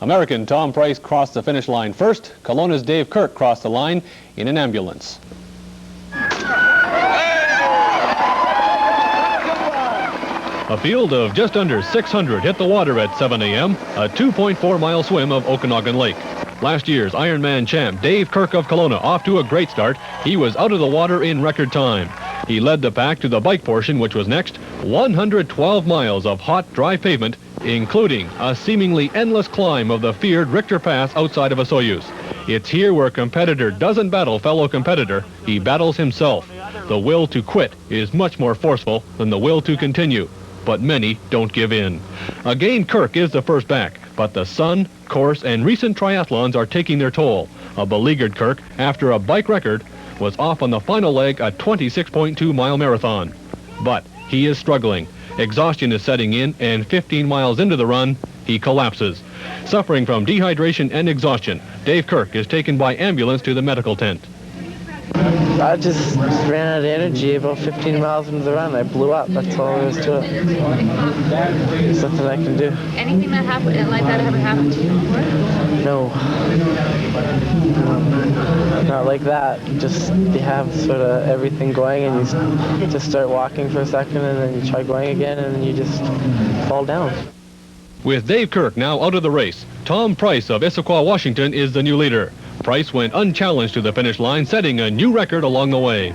American Tom Price crossed the finish line first. Kelowna's Dave Kirk crossed the line in an ambulance. A field of just under 600 hit the water at 7 a.m., a 2.4-mile swim of Okanagan Lake. Last year's Ironman champ Dave Kirk of Kelowna off to a great start. He was out of the water in record time. He led the pack to the bike portion, which was next, 112 miles of hot, dry pavement, including a seemingly endless climb of the feared Richter Pass outside of Osoyoos. It's here where competitor doesn't battle fellow competitor, he battles himself. The will to quit is much more forceful than the will to continue, but many don't give in. Again, Kirk is the first back, but the sun, course, and recent triathlons are taking their toll. A beleaguered Kirk, after a bike record, was off on the final leg a 26.2-mile marathon. But he is struggling. Exhaustion is setting in, and 15 miles into the run, he collapses. Suffering from dehydration and exhaustion, Dave Kirk is taken by ambulance to the medical tent. I just ran out of energy about 15 miles into the run. I blew up. That's all there is to it. There's nothing I can do. Anything that happened like that ever happened to you before? No. Not like that. Just you have sort of everything going and you just start walking for a second and then you try going again and then you just fall down. With Dave Kirk now out of the race, Tom Price of Issaquah, Washington is the new leader. Price went unchallenged to the finish line, setting a new record along the way.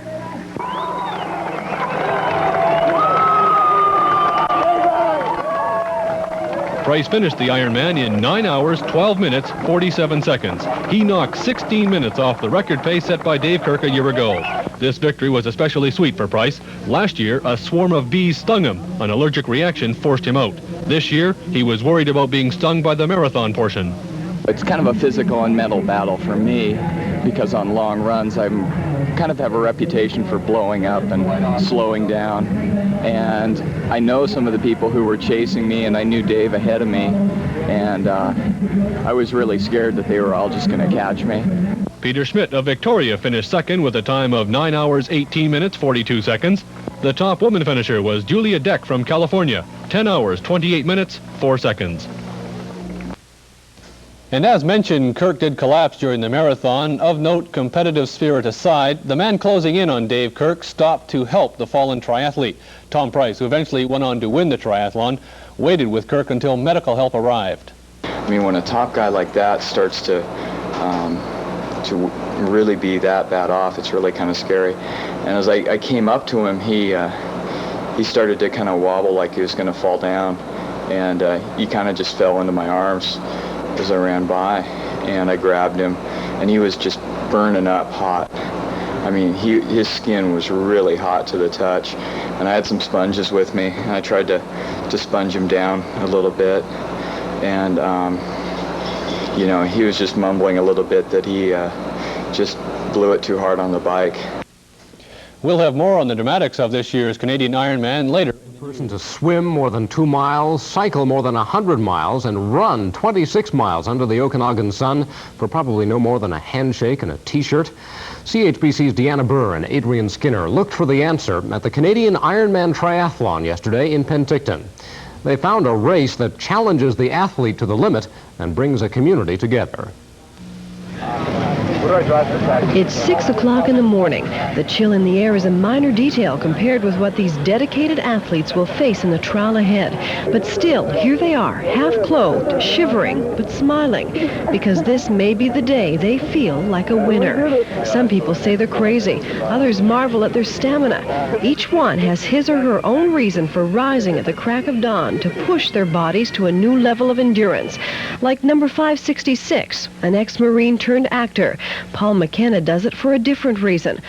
Price finished the Ironman in 9 hours, 12 minutes, 47 seconds. He knocked 16 minutes off the record pace set by Dave Kirk a year ago. This victory was especially sweet for Price. Last year, a swarm of bees stung him. An allergic reaction forced him out. This year, he was worried about being stung by the marathon portion. It's kind of a physical and mental battle for me because on long runs I kind of have a reputation for blowing up and slowing down. And I know some of the people who were chasing me, and I knew Dave ahead of me, and I was really scared that they were all just going to catch me. Peter Schmidt of Victoria finished second with a time of 9 hours, 18 minutes, 42 seconds. The top woman finisher was Julia Deck from California, 10 hours, 28 minutes, 4 seconds. And as mentioned, Kirk did collapse during the marathon. Of note, competitive spirit aside, the man closing in on Dave Kirk stopped to help the fallen triathlete. Tom Price, who eventually went on to win the triathlon, waited with Kirk until medical help arrived. I mean, when a top guy like that starts to really be that bad off, it's really kind of scary. And as I came up to him, he started to kind of wobble like he was going to fall down, and he kind of just fell into my arms as I ran by, and I grabbed him, and he was just burning up hot. I mean, his skin was really hot to the touch, and I had some sponges with me, and I tried to sponge him down a little bit, and you know, he was just mumbling a little bit that he just blew it too hard on the bike. We'll have more on the dramatics of this year's Canadian Ironman later. Person to swim more than 2 miles, cycle more than 100 miles, and run 26 miles under the Okanagan sun for probably no more than a handshake and a T-shirt. CHBC's Deanna Burr and Adrian Skinner looked for the answer at the Canadian Ironman Triathlon yesterday in Penticton. They found a race that challenges the athlete to the limit and brings a community together. It's 6 o'clock in the morning. The chill in the air is a minor detail compared with what these dedicated athletes will face in the trial ahead. But still, here they are, half-clothed, shivering, but smiling, because this may be the day they feel like a winner. Some people say they're crazy. Others marvel at their stamina. Each one has his or her own reason for rising at the crack of dawn to push their bodies to a new level of endurance. Like number 566, an ex-Marine turned actor. Paul McKenna does it for a different reason.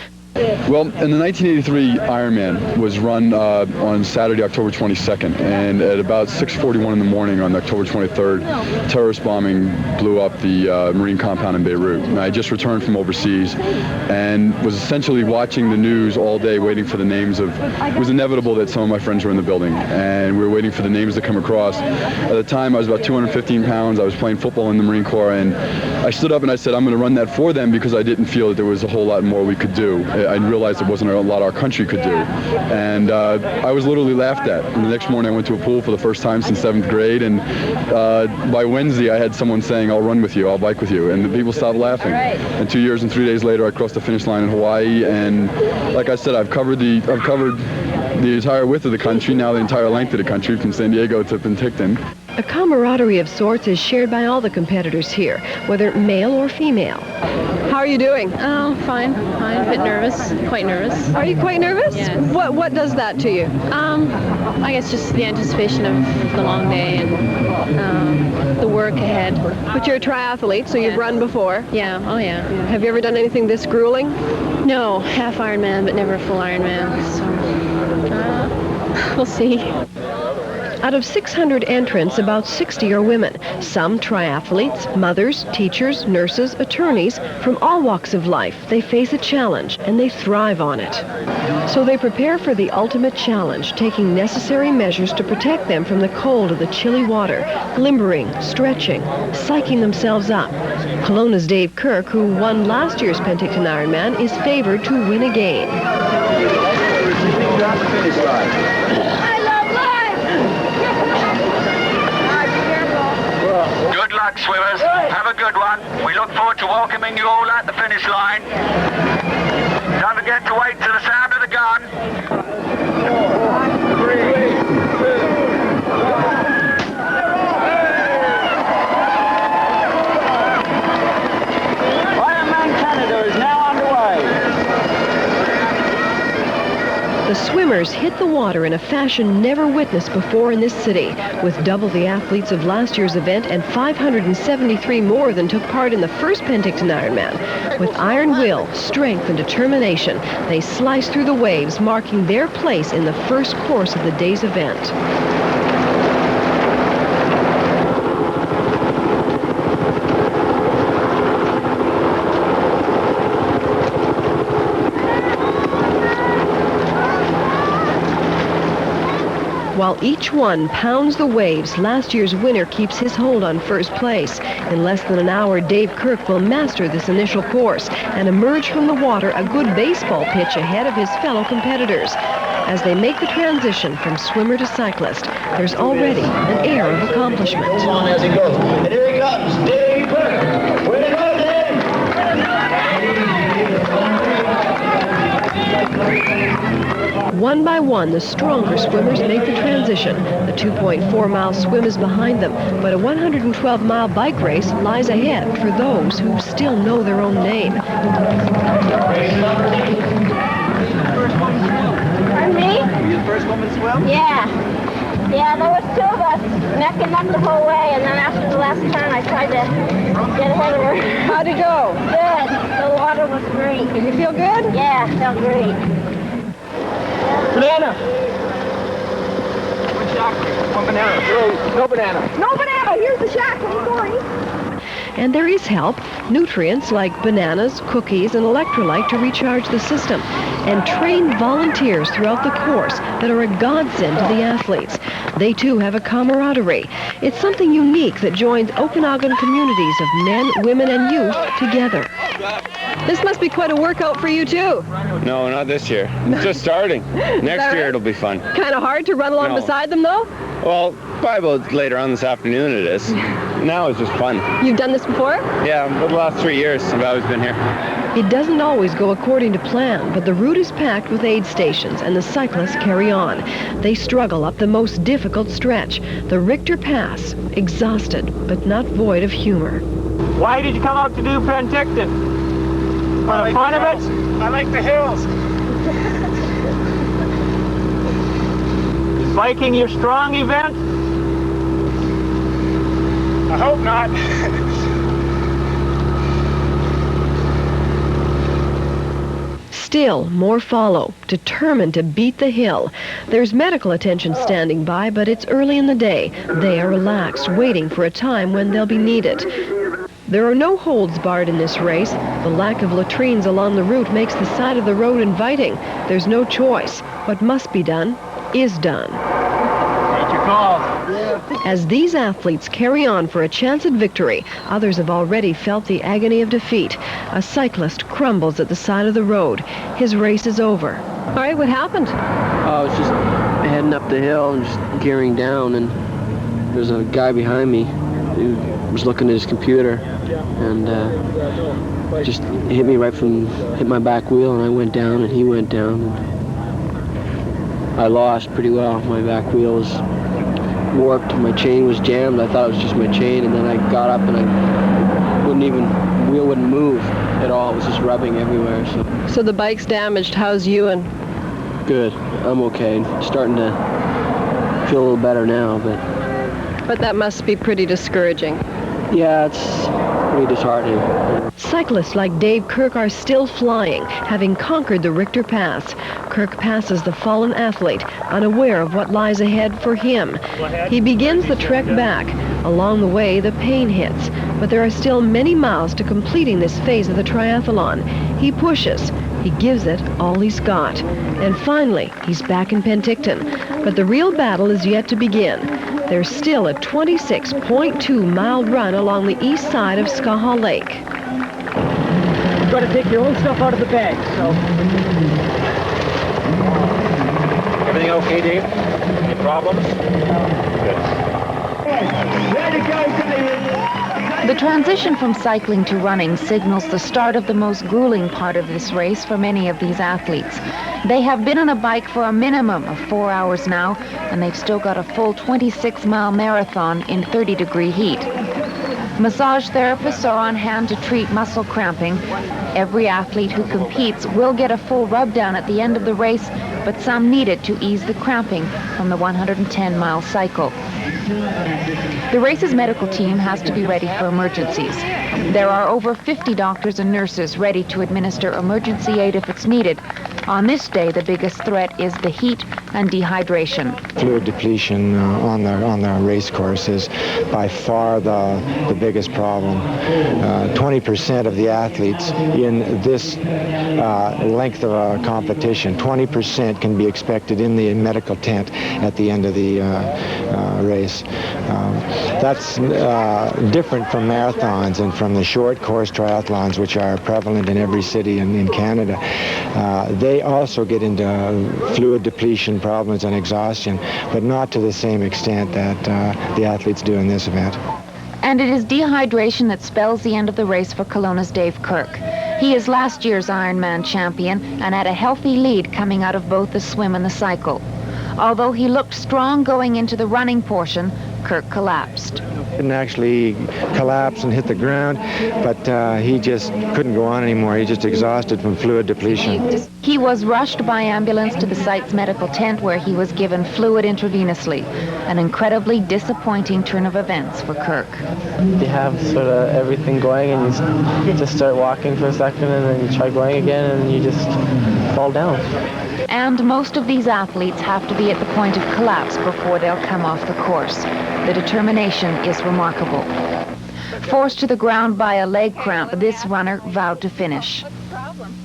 Well, in the 1983 Ironman was run on Saturday, October 22nd, and at about 6:41 in the morning on October 23rd, terrorist bombing blew up the Marine compound in Beirut. And I just returned from overseas and was essentially watching the news all day, waiting for the names of, it was inevitable that some of my friends were in the building, and we were waiting for the names to come across. At the time, I was about 215 pounds. I was playing football in the Marine Corps, and I stood up and I said, I'm going to run that for them, because I didn't feel that there was a whole lot more we could do. I realized there wasn't a lot our country could do. And I was literally laughed at. And the next morning I went to a pool for the first time since 7th grade, and by Wednesday I had someone saying, "I'll run with you, I'll bike with you," and the people stopped laughing. And 2 years and 3 days later I crossed the finish line in Hawaii, and like I said, I've covered the entire width of the country, now the entire length of the country, from San Diego to Penticton. A camaraderie of sorts is shared by all the competitors here, whether male or female. How are you doing? Oh, fine. A bit nervous. Quite nervous. Are you quite nervous? Yes. What does that to you? I guess just the anticipation of the long day and the work ahead. But you're a triathlete, so you've run before. Yeah. Oh, yeah. Have you ever done anything this grueling? No, half Ironman, but never a full Ironman. So, we'll see. Out of 600 entrants, about 60 are women. Some triathletes, mothers, teachers, nurses, attorneys, from all walks of life. They face a challenge, and they thrive on it. So they prepare for the ultimate challenge, taking necessary measures to protect them from the cold of the chilly water, limbering, stretching, psyching themselves up. Kelowna's Dave Kirk, who won last year's Penticton Ironman, is favored to win again. Good luck, swimmers. Have a good one. We look forward to welcoming you all at the finish line. Don't forget to wait to the sound of the gun. 4, 3, 2. Ironman Canada is now underway. The swimmers hit the water in a fashion never witnessed before in this city, with double the athletes of last year's event and 573 more than took part in the first Penticton Ironman. With iron will, strength, and determination, they sliced through the waves, marking their place in the first course of the day's event. While each one pounds the waves, last year's winner keeps his hold on first place. In less than an hour, Dave Kirk will master this initial course and emerge from the water a good baseball pitch ahead of his fellow competitors. As they make the transition from swimmer to cyclist, there's already an air of accomplishment. As he goes. And here he comes, Dave Kirk. Way to go, Dave! One by one, the stronger swimmers make the transition. The 2.4-mile swim is behind them, but a 112-mile bike race lies ahead for those who still know their own name. Pardon me? Were you the first woman to swim? Yeah. Yeah, there was 2 of us neck and neck the whole way, and then after the last turn, I tried to get ahead of her. How'd it go? Good. The water was great. Did you feel good? Yeah, felt great. Banana! One shack. One banana. No banana. No banana! Here's the shack. What are you going? And there is help. Nutrients like bananas, cookies, and electrolyte to recharge the system. And trained volunteers throughout the course that are a godsend to the athletes. They too have a camaraderie. It's something unique that joins Okanagan communities of men, women, and youth together. This must be quite a workout for you too. No, not this year. It's just starting. Next year it'll be fun. Kind of hard to run along beside them though? Well, probably about later on this afternoon it is. Now it's just fun. You've done this before? Yeah, for the last 3 years I've always been here. It doesn't always go according to plan, but the route is packed with aid stations and the cyclists carry on. They struggle up the most difficult stretch, the Richter Pass, exhausted but not void of humor. Why did you come out to do Penticton? For the fun of it? I like the hills. Is biking your strong event? I hope not. Still, more follow, determined to beat the hill. There's medical attention standing by, but it's early in the day. They are relaxed, waiting for a time when they'll be needed. There are no holds barred in this race. The lack of latrines along the route makes the side of the road inviting. There's no choice. What must be done is done. Make your call. Yeah. As these athletes carry on for a chance at victory, others have already felt the agony of defeat. A cyclist crumbles at the side of the road. His race is over. All right, what happened? I was just heading up the hill and just gearing down, and there's a guy behind me who was looking at his computer and just hit my back wheel, and I went down and he went down. And I lost pretty well. My back wheel was warped, my chain was jammed. I thought it was just my chain, and then I got up and wheel wouldn't move at all. It was just rubbing everywhere. So the bike's damaged. How's you? And good. I'm okay. Starting to feel a little better now, but that must be pretty discouraging. Yeah, it's pretty disheartening. Cyclists like Dave Kirk are still flying, having conquered the Richter Pass. Kirk passes the fallen athlete, unaware of what lies ahead for him. He begins the trek back. Along the way, the pain hits, but there are still many miles to completing this phase of the triathlon. He pushes. He gives it all he's got. And finally, he's back in Penticton. But the real battle is yet to begin. There's still a 26.2-mile run along the east side of Skaha Lake. You've got to take your own stuff out of the bag, so... Everything okay, Dave? Any problems? Good. Ready to go, The transition from cycling to running signals the start of the most grueling part of this race for many of these athletes. They have been on a bike for a minimum of 4 hours now, and they've still got a full 26-mile marathon in 30-degree heat. Massage therapists are on hand to treat muscle cramping. Every athlete who competes will get a full rub-down at the end of the race, but some need it to ease the cramping from the 110-mile cycle. The race's medical team has to be ready for emergencies. There are over 50 doctors and nurses ready to administer emergency aid if it's needed. On this day, the biggest threat is the heat and dehydration. Fluid depletion on the race course is by far the biggest problem. 20% of the athletes in this length of a competition, 20% can be expected in the medical tent at the end of the race. That's different from marathons and from the short course triathlons, which are prevalent in every city in Canada. They also get into fluid depletion problems and exhaustion, but not to the same extent that the athletes do in this event. And it is dehydration that spells the end of the race for Kelowna's Dave Kirk. He is last year's Ironman champion and had a healthy lead coming out of both the swim and the cycle. Although he looked strong going into the running portion, Kirk collapsed. Didn't actually collapse and hit the ground, but he just couldn't go on anymore. He just exhausted from fluid depletion. He was rushed by ambulance to the site's medical tent where he was given fluid intravenously. An incredibly disappointing turn of events for Kirk. You have sort of everything going and you just start walking for a second and then you try going again and you just fall down. And most of these athletes have to be at the point of collapse before they'll come off the course. The determination is remarkable. Forced to the ground by a leg cramp, this runner vowed to finish.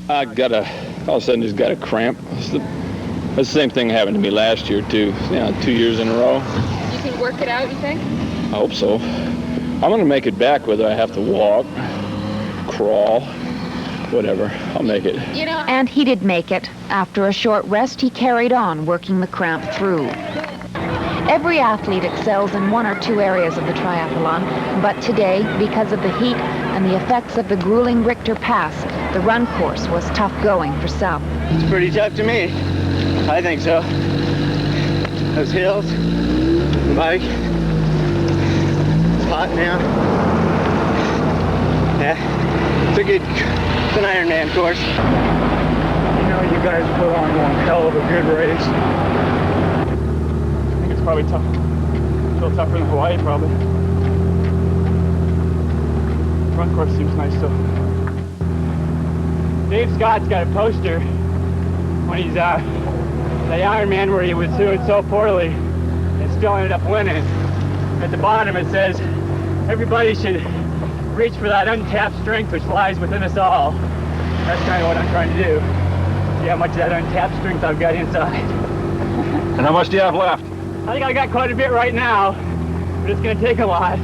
All of a sudden just got a cramp. That's the same thing happened to me last year too, 2 years in a row. You can work it out, you think? I hope so. I'm gonna make it back whether I have to walk, crawl, whatever. I'll make it. And he did make it. After a short rest, he carried on, working the cramp through. Every athlete excels in one or two areas of the triathlon, but today, because of the heat and the effects of the grueling Richter Pass, the run course was tough going for some. It's pretty tough to me. I think so. Those hills, the bike, it's hot now. Yeah, it's an Ironman course. You guys put on one hell of a good race. I think it's probably tough. A little tougher than Hawaii, probably. Front course seems nice, though. Dave Scott's got a poster when he's the Ironman where he was doing so poorly and still ended up winning. At the bottom it says, everybody should reach for that untapped strength which lies within us all. That's kind of what I'm trying to do. See how much of that untapped strength I've got inside. And how much do you have left? I think I got quite a bit right now. but it's going to take a lot.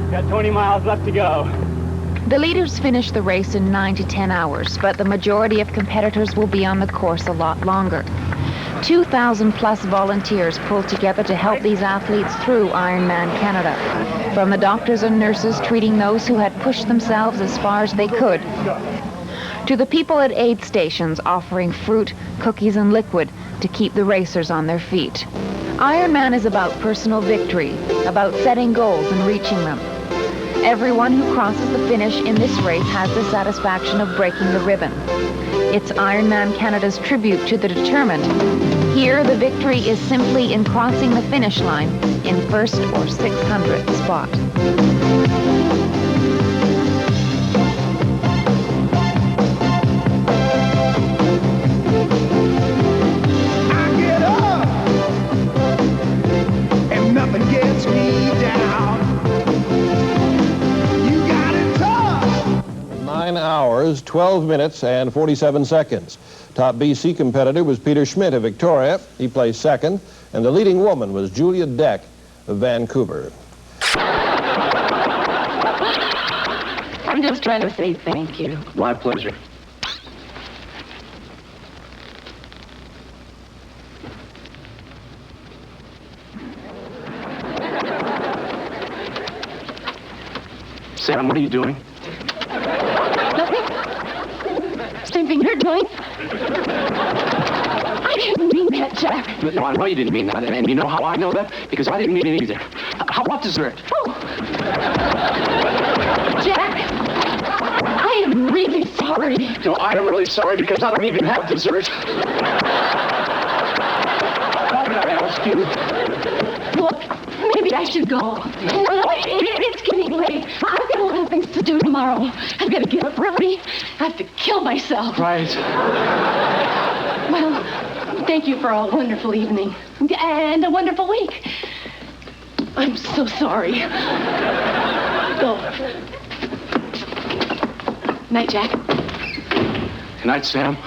Got 20 miles left to go. The leaders finish the race in 9 to 10 hours, but the majority of competitors will be on the course a lot longer. 2,000 plus volunteers pulled together to help these athletes through Ironman Canada. From the doctors and nurses treating those who had pushed themselves as far as they could, to the people at aid stations offering fruit, cookies, and liquid to keep the racers on their feet. Ironman is about personal victory, about setting goals and reaching them. Everyone who crosses the finish in this race has the satisfaction of breaking the ribbon. It's Ironman Canada's tribute to the determined. Here, the victory is simply in crossing the finish line in first or 600th spot. Nothing gets me down. You got it tough. 9 hours, 12 minutes, and 47 seconds. Top BC competitor was Peter Schmidt of Victoria. He placed second. And the leading woman was Julia Deck of Vancouver. I'm just trying to say thank you. My pleasure. Sam, what are you doing? Nothing. Same thing you're doing. I didn't mean that, Jack. No, I know you didn't mean that. And you know how I know that? Because I didn't mean it either. How about dessert? Oh. Jack, I am really sorry. No, I am really sorry because I don't even have dessert. Why did I ask you? Look, maybe I should go. It's getting late. I've got a lot of things to do tomorrow. I've got to get up early. I have to kill myself. Right. Well, thank you for a wonderful evening and a wonderful week. I'm so sorry. Go. Night, Jack. Good night, Sam.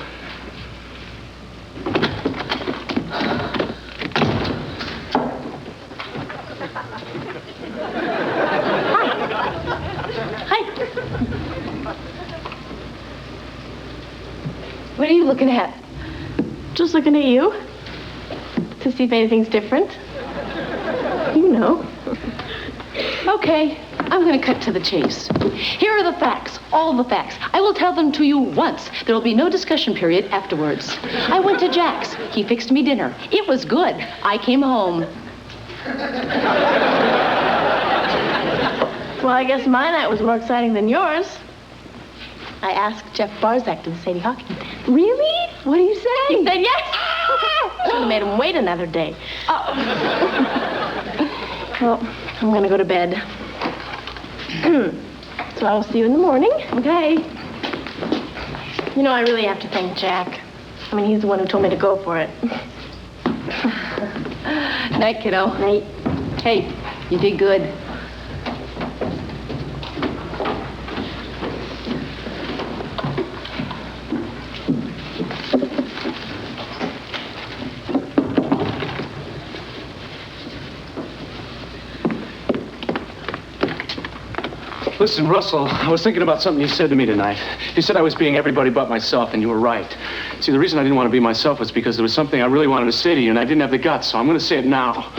What are you looking at? Just looking at you. To see if anything's different. You know. Okay, I'm going to cut to the chase. Here are the facts, all the facts. I will tell them to you once. There will be no discussion period afterwards. I went to Jack's. He fixed me dinner. It was good. I came home. Well, I guess my night was more exciting than yours. I asked Jeff Barzak to the Sadie Hawkins. Really? What do you say? He said yes. Should have made him wait another day. Well, I'm going to go to bed. So I will see you in the morning. Okay. You know, I really have to thank Jack. I mean, he's the one who told me to go for it. Night, kiddo. Night. Hey, you did good. Listen, Russell, I was thinking about something you said to me tonight. You said I was being everybody but myself, and you were right. See, the reason I didn't want to be myself was because there was something I really wanted to say to you, and I didn't have the guts, so I'm going to say it now.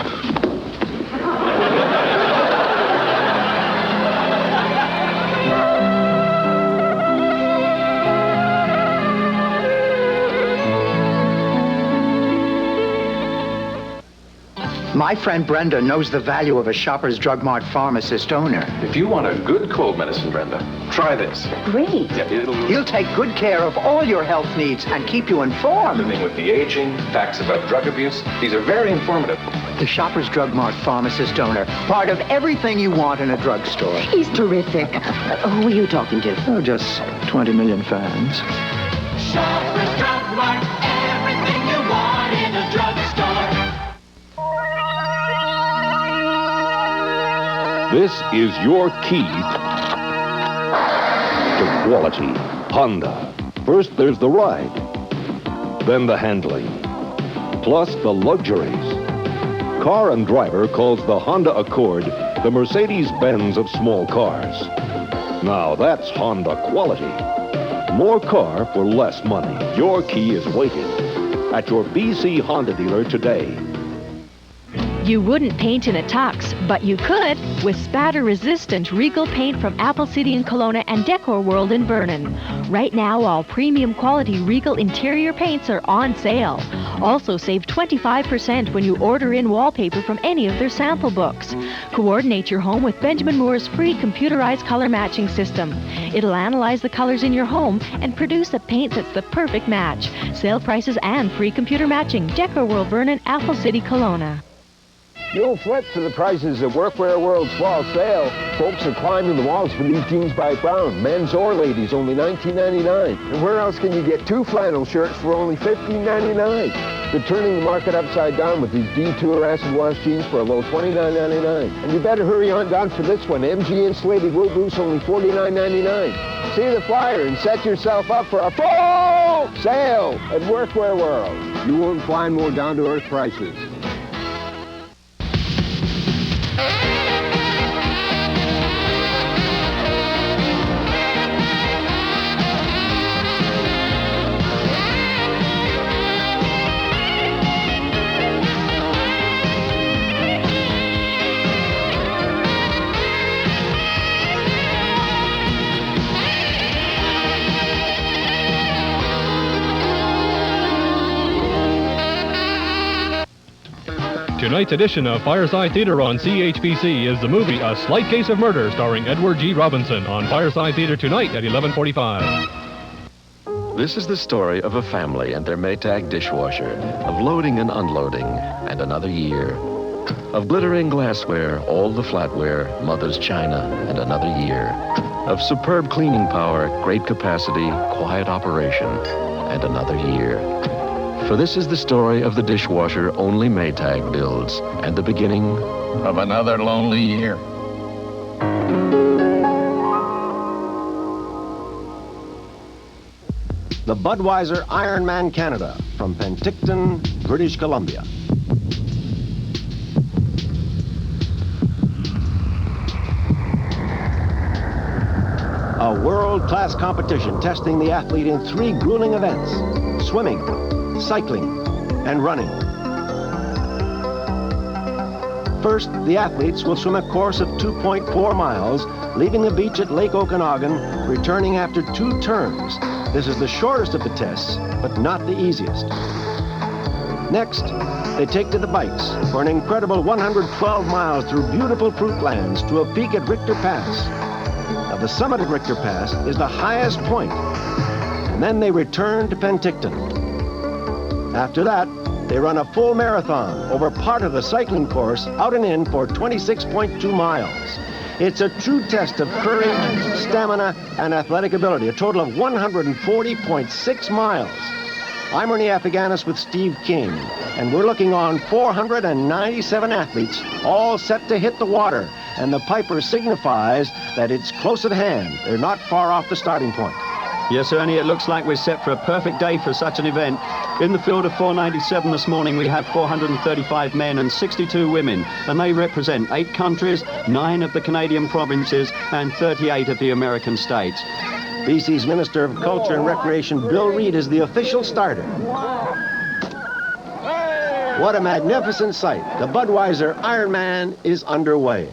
My friend Brenda knows the value of a Shoppers Drug Mart pharmacist owner. If you want a good cold medicine, Brenda, try this. Great. Yeah, He'll take good care of all your health needs and keep you informed. Everything with the aging, facts about drug abuse, these are very informative. The Shoppers Drug Mart pharmacist owner, part of everything you want in a drugstore. He's terrific. Who are you talking to? Oh, just 20 million fans. Shoppers Drug Mart, everything you want in a drugstore. This is your key to quality. Honda. First, there's the ride, then the handling, plus the luxuries. Car and Driver calls the Honda Accord the Mercedes-Benz of small cars. Now that's Honda quality. More car for less money. Your key is waiting at your BC Honda dealer today. You wouldn't paint in a tux, but you could with spatter-resistant Regal paint from Apple City in Kelowna and Decor World in Vernon. Right now, all premium quality Regal interior paints are on sale. Also save 25% when you order in wallpaper from any of their sample books. Coordinate your home with Benjamin Moore's free computerized color matching system. It'll analyze the colors in your home and produce a paint that's the perfect match. Sale prices and free computer matching. Decor World Vernon, Apple City, Kelowna. Don't fret for the prices at Workwear World's fall sale. Folks are climbing the walls for these jeans by Brown, men's or ladies, only $19.99. And where else can you get 2 flannel shirts for only $15.99? They're turning the market upside down with these Detour acid wash jeans for a low $29.99. And you better hurry on down for this one, MG insulated wool boots, only $49.99. See the flyer and set yourself up for a full sale at Workwear World. You won't find more down-to-earth prices. Tonight's edition of Fireside Theater on CHBC is the movie A Slight Case of Murder, starring Edward G. Robinson, on Fireside Theater tonight at 11:45. This is the story of a family and their Maytag dishwasher, of loading and unloading, and another year. Of glittering glassware, all the flatware, mother's china, and another year. Of superb cleaning power, great capacity, quiet operation, and another year. For this is the story of the dishwasher only Maytag builds, and the beginning of another lonely year. The Budweiser Ironman Canada from Penticton, British Columbia. A world-class competition testing the athlete in 3 grueling events: swimming, cycling, and running. First, the athletes will swim a course of 2.4 miles, leaving the beach at Lake Okanagan, returning after 2 turns. This is the shortest of the tests, but not the easiest. Next, they take to the bikes for an incredible 112 miles through beautiful fruitlands to a peak at Richter Pass. Now, the summit of Richter Pass is the highest point, and then they return to Penticton. After that, they run a full marathon over part of the cycling course out and in for 26.2 miles. It's a true test of courage, stamina, and athletic ability, a total of 140.6 miles. I'm Ernie Afaganis with Steve King, and we're looking on 497 athletes, all set to hit the water, and the piper signifies that it's close at hand. They're not far off the starting point. Yes, Ernie, it looks like we're set for a perfect day for such an event. In the field of 497 this morning, we have 435 men and 62 women, and they represent 8 countries, 9 of the Canadian provinces, and 38 of the American states. BC's Minister of Culture and Recreation, Bill Reid, is the official starter. What a magnificent sight. The Budweiser Ironman is underway.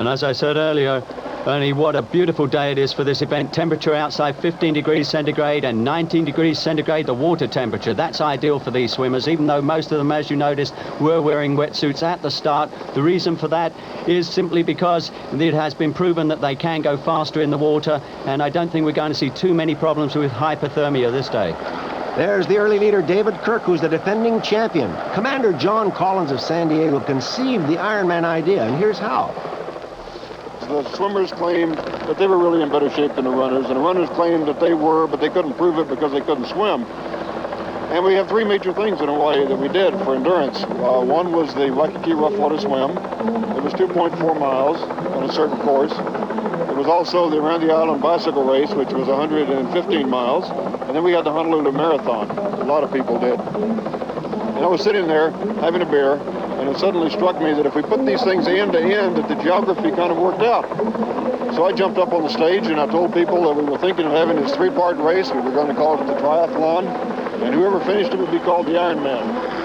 And as I said earlier, Ernie, what a beautiful day it is for this event. Temperature outside 15 degrees centigrade and 19 degrees centigrade, the water temperature. That's ideal for these swimmers, even though most of them, as you noticed, were wearing wetsuits at the start. The reason for that is simply because it has been proven that they can go faster in the water, and I don't think we're going to see too many problems with hypothermia this day. There's the early leader, David Kirk, who's the defending champion. Commander John Collins of San Diego conceived the Ironman idea, and here's how. The swimmers claimed that they were really in better shape than the runners, and the runners claimed that they were, but they couldn't prove it because they couldn't swim. And we have 3 major things in Hawaii that we did for endurance. One was the Waikiki Rough Water Swim. It was 2.4 miles on a certain course. It was also the Around the Island Bicycle Race, which was 115 miles. And then we had the Honolulu Marathon. A lot of people did. And I was sitting there having a beer, And it suddenly struck me that if we put these things end to end, that the geography kind of worked out. So I jumped up on the stage and I told people that we were thinking of having this three-part race. We were going to call it the Triathlon, and whoever finished it would be called the Ironman.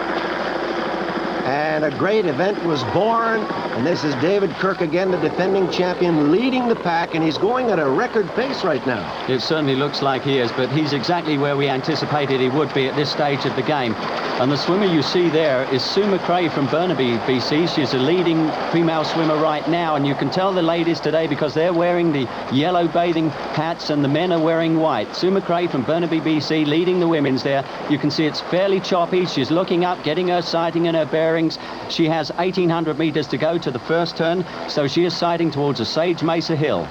And a great event was born, and this is David Kirk again, the defending champion, leading the pack, and he's going at a record pace right now. It certainly looks like he is, but he's exactly where we anticipated he would be at this stage of the game. And the swimmer you see there is Sue McRae from Burnaby, BC. She's a leading female swimmer right now, and you can tell the ladies today because they're wearing the yellow bathing hats and the men are wearing white. Sue McRae from Burnaby, BC, leading the women's there. You can see it's fairly choppy. She's looking up, getting her sighting and her bearings. She has 1,800 meters to go to the first turn, so she is sighting towards a Sage Mesa Hill.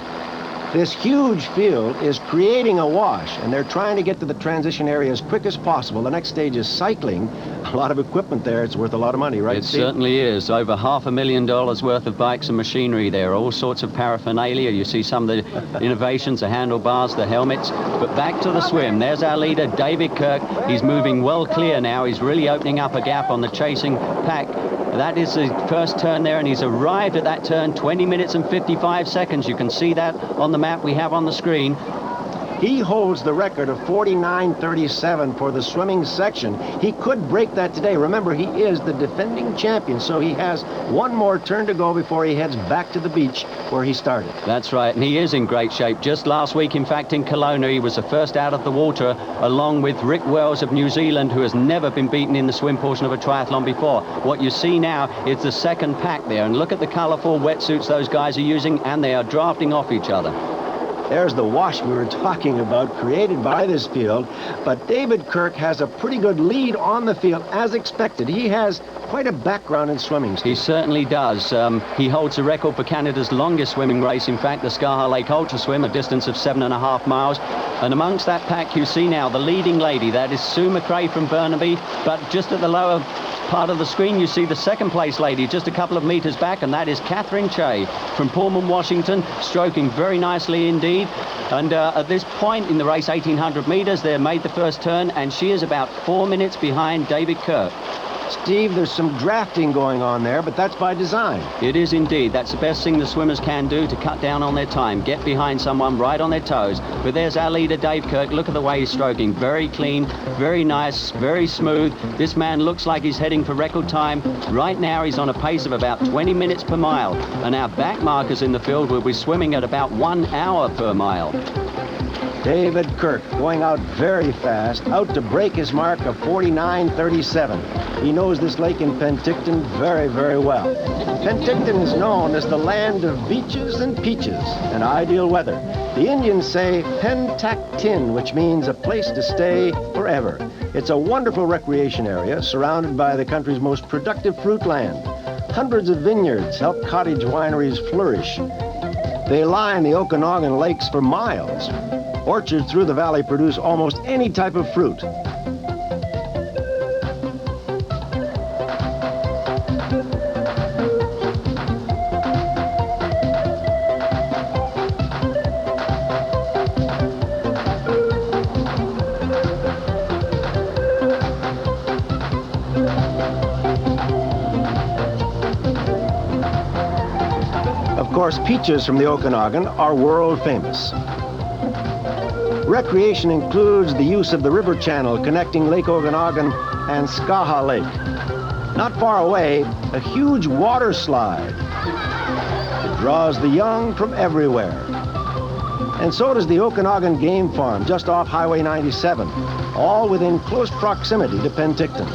This huge field is creating a wash, and they're trying to get to the transition area as quick as possible. The next stage is cycling. A lot of equipment there. It's worth a lot of money, right, Steve? It certainly is. Over $500,000 worth of bikes and machinery there. All sorts of paraphernalia. You see some of the innovations, the handlebars, the helmets. But back to the swim. There's our leader, David Kirk. He's moving well clear now. He's really opening up a gap on the chasing pack. That is the first turn there, and he's arrived at that turn 20 minutes and 55 seconds. You can see that on the map we have on the screen. He holds the record of 49:37 for the swimming section. He could break that today. Remember, he is the defending champion, so he has one more turn to go before he heads back to the beach where he started. That's right, and he is in great shape. Just last week, in fact, in Kelowna, he was the first out of the water, along with Rick Wells of New Zealand, who has never been beaten in the swim portion of a triathlon before. What you see now is the second pack there, and look at the colorful wetsuits those guys are using, and they are drafting off each other. There's the wash we were talking about, created by this field. But David Kirk has a pretty good lead on the field, as expected. He has quite a background in swimming. He certainly does. He holds the record for Canada's longest swimming race, in fact, the Skaha Lake Ultra Swim, a distance of 7.5 miles. And amongst that pack, you see now the leading lady. That is Sue McRae from Burnaby. But just at the lower part of the screen, you see the second place lady just a couple of meters back, and that is Catherine Che from Pullman, Washington, stroking very nicely indeed. And at this point in the race, 1,800 meters, they made the first turn, and she is about 4 minutes behind David Kirk. Steve, there's some drafting going on there, but that's by design. It is indeed. That's the best thing the swimmers can do to cut down on their time. Get behind someone right on their toes. But there's our leader, Dave Kirk. Look at the way he's stroking. Very clean, very nice, very smooth. This man looks like he's heading for record time. Right now, he's on a pace of about 20 minutes per mile. And our back markers in the field will be swimming at about 1 hour per mile. David Kirk going out very fast, out to break his mark of 49:37. He knows this lake in Penticton very, very well. Penticton is known as the land of beaches and peaches and ideal weather. The Indians say Pentactin, which means a place to stay forever. It's a wonderful recreation area surrounded by the country's most productive fruit land. Hundreds of vineyards help cottage wineries flourish. They line the Okanagan lakes for miles. Orchards through the valley produce almost any type of fruit. Of course, peaches from the Okanagan are world famous. Recreation includes the use of the river channel connecting Lake Okanagan and Skaha Lake. Not far away, a huge water slide. It draws the young from everywhere. And so does the Okanagan Game Farm just off Highway 97, all within close proximity to Penticton.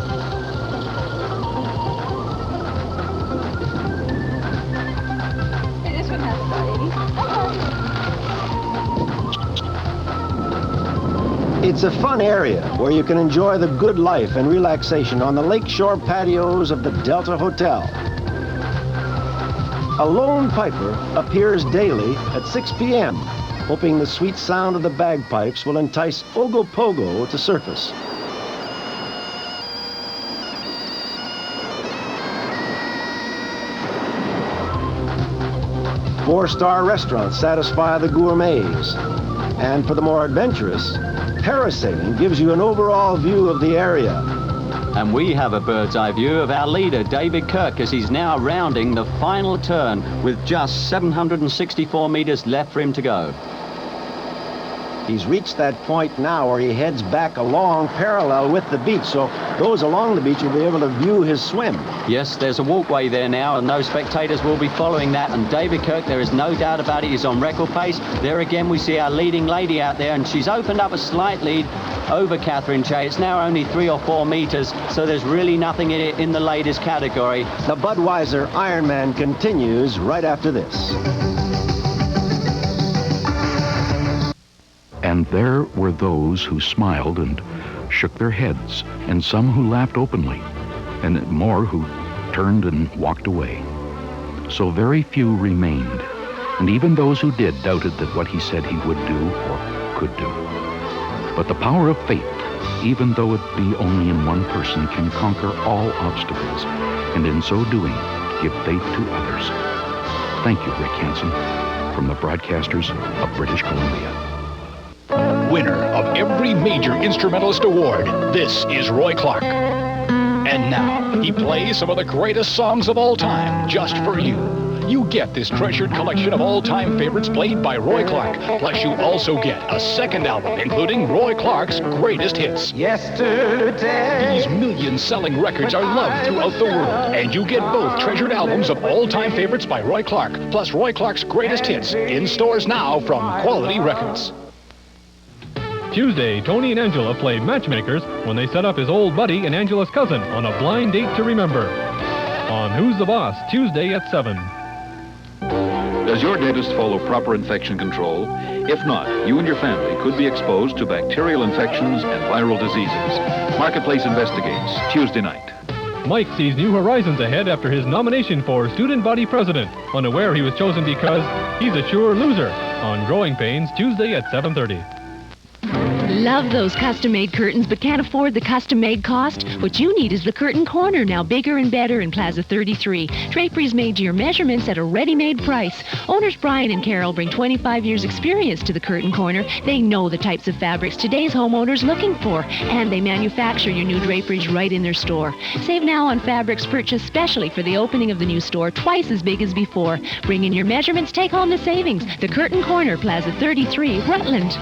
It's a fun area where you can enjoy the good life and relaxation on the lakeshore patios of the Delta Hotel. A lone piper appears daily at 6 p.m., hoping the sweet sound of the bagpipes will entice Ogopogo to surface. Four-star restaurants satisfy the gourmets. And for the more adventurous, parasailing gives you an overall view of the area. And we have a bird's eye view of our leader, David Kirk, as he's now rounding the final turn with just 764 meters left for him to go. He's reached that point now where he heads back along parallel with the beach, so those along the beach will be able to view his swim. Yes, there's a walkway there now, and those spectators will be following that. And David Kirk, there is no doubt about it, he's on record pace. There again, we see our leading lady out there, and she's opened up a slight lead over Catherine Che. It's now only 3 or 4 meters, so there's really nothing in it in the ladies category. The Budweiser Ironman continues right after this. And there were those who smiled and shook their heads, and some who laughed openly, and more who turned and walked away. So very few remained, and even those who did doubted that what he said he would do or could do. But the power of faith, even though it be only in one person, can conquer all obstacles, and in so doing, give faith to others. Thank you, Rick Hansen, from the broadcasters of British Columbia. Winner of every major instrumentalist award, this is Roy Clark. And now, he plays some of the greatest songs of all time, just for you. You get this treasured collection of all-time favorites played by Roy Clark, plus you also get a second album, including Roy Clark's greatest hits. Yesterday. These million-selling records are loved throughout the world, and you get both treasured albums of all-time favorites by Roy Clark, plus Roy Clark's greatest hits, in stores now from Quality Records. Tuesday, Tony and Angela played matchmakers when they set up his old buddy and Angela's cousin on a blind date to remember. On Who's the Boss, Tuesday at 7. Does your dentist follow proper infection control? If not, you and your family could be exposed to bacterial infections and viral diseases. Marketplace investigates, Tuesday night. Mike sees new horizons ahead after his nomination for student body president, unaware he was chosen because he's a sure loser. On Growing Pains, Tuesday at 7:30. Love those custom-made curtains, but can't afford the custom-made cost? What you need is the Curtain Corner, now bigger and better in Plaza 33. Draperies made to your measurements at a ready-made price. Owners Brian and Carol bring 25 years' experience to the Curtain Corner. They know the types of fabrics today's homeowners looking for, and they manufacture your new draperies right in their store. Save now on fabrics purchased specially for the opening of the new store, twice as big as before. Bring in your measurements, take home the savings. The Curtain Corner, Plaza 33, Rutland.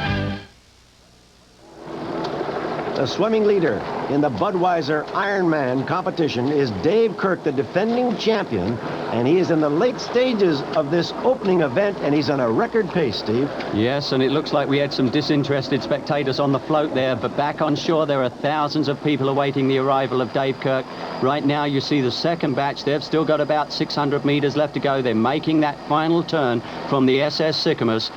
The swimming leader in the Budweiser Ironman competition is Dave Kirk, the defending champion, and he is in the late stages of this opening event, and he's on a record pace, Steve. Yes, and it looks like we had some disinterested spectators on the float there, but back on shore there are thousands of people awaiting the arrival of Dave Kirk. Right now you see the second batch. They've still got about 600 meters left to go. They're making that final turn from the SS Sycamus.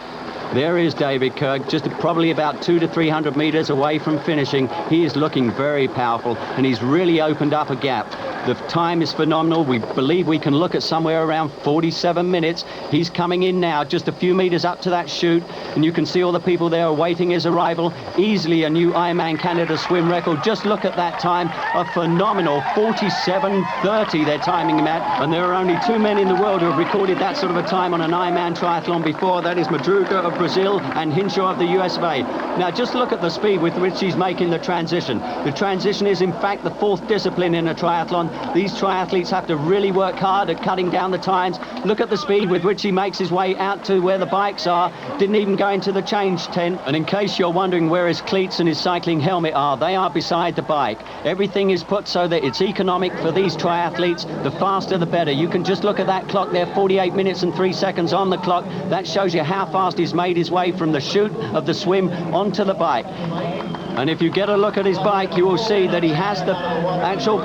There is David Kirk, just probably about 200 to 300 meters away from finishing. He is looking very powerful, and he's really opened up a gap. The time is phenomenal. We believe we can look at somewhere around 47 minutes. He's coming in now, just a few meters up to that chute, and you can see all the people there awaiting his arrival. Easily a new Ironman Canada swim record. Just look at that time, a phenomenal 47:30 they're timing him at, and there are only 2 men in the world who have recorded that sort of a time on an Ironman triathlon before. That is Madruga of Brazil and Hinshaw of the US of A. Now just look at the speed with which he's making the transition. The transition is in fact the 4th discipline in a triathlon. These triathletes have to really work hard at cutting down the times. Look at the speed with which he makes his way out to where the bikes are. Didn't even go into the change tent. And in case you're wondering where his cleats and his cycling helmet are, they are beside the bike. Everything is put so that it's economic for these triathletes. The faster the better. You can just look at that clock there, 48 minutes and 3 seconds on the clock. That shows you how fast he's made his way from the chute of the swim onto the bike. And if you get a look at his bike, you will see that he has the actual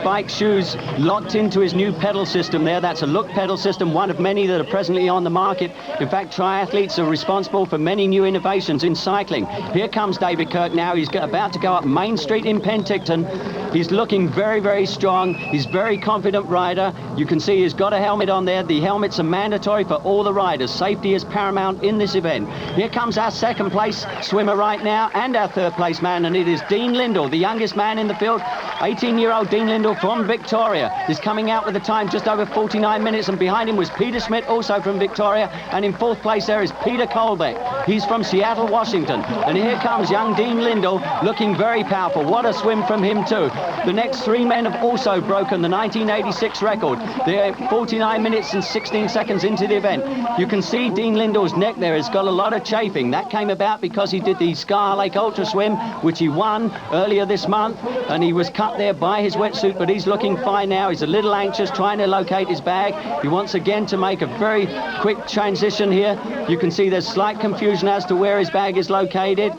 bike shoes locked into his new pedal system there. That's a Look pedal system, one of many that are presently on the market. In fact, triathletes are responsible for many new innovations in cycling. Here comes David Kirk now. He's about to go up Main Street in Penticton. He's looking very, very strong. He's a very confident rider. You can see he's got a helmet on there. The helmets are mandatory for all the riders. Safety is paramount in this event. Here comes our second place swimmer right now and our third place man, and it is Dean Lindell, the youngest man in the field. 18-year-old Dean Lindell from Victoria is coming out with a time just over 49 minutes, and behind him was Peter Schmidt, also from Victoria, and in fourth place there is Peter Kolbeck. He's from Seattle, Washington, and here comes young Dean Lindell, looking very powerful. What a swim from him too. The next three men have also broken the 1986 record. They're 49 minutes and 16 seconds into the event. You can see Dean Lindell's neck there has got a lot of chafing. That came about because he did the Scar Lake Ultra Swim, which he won earlier this month, and he was cut there by his wetsuit, but he's looking fine now. He's a little anxious, trying to locate his bag. He wants again to make a very quick transition here. You can see there's slight confusion as to where his bag is located.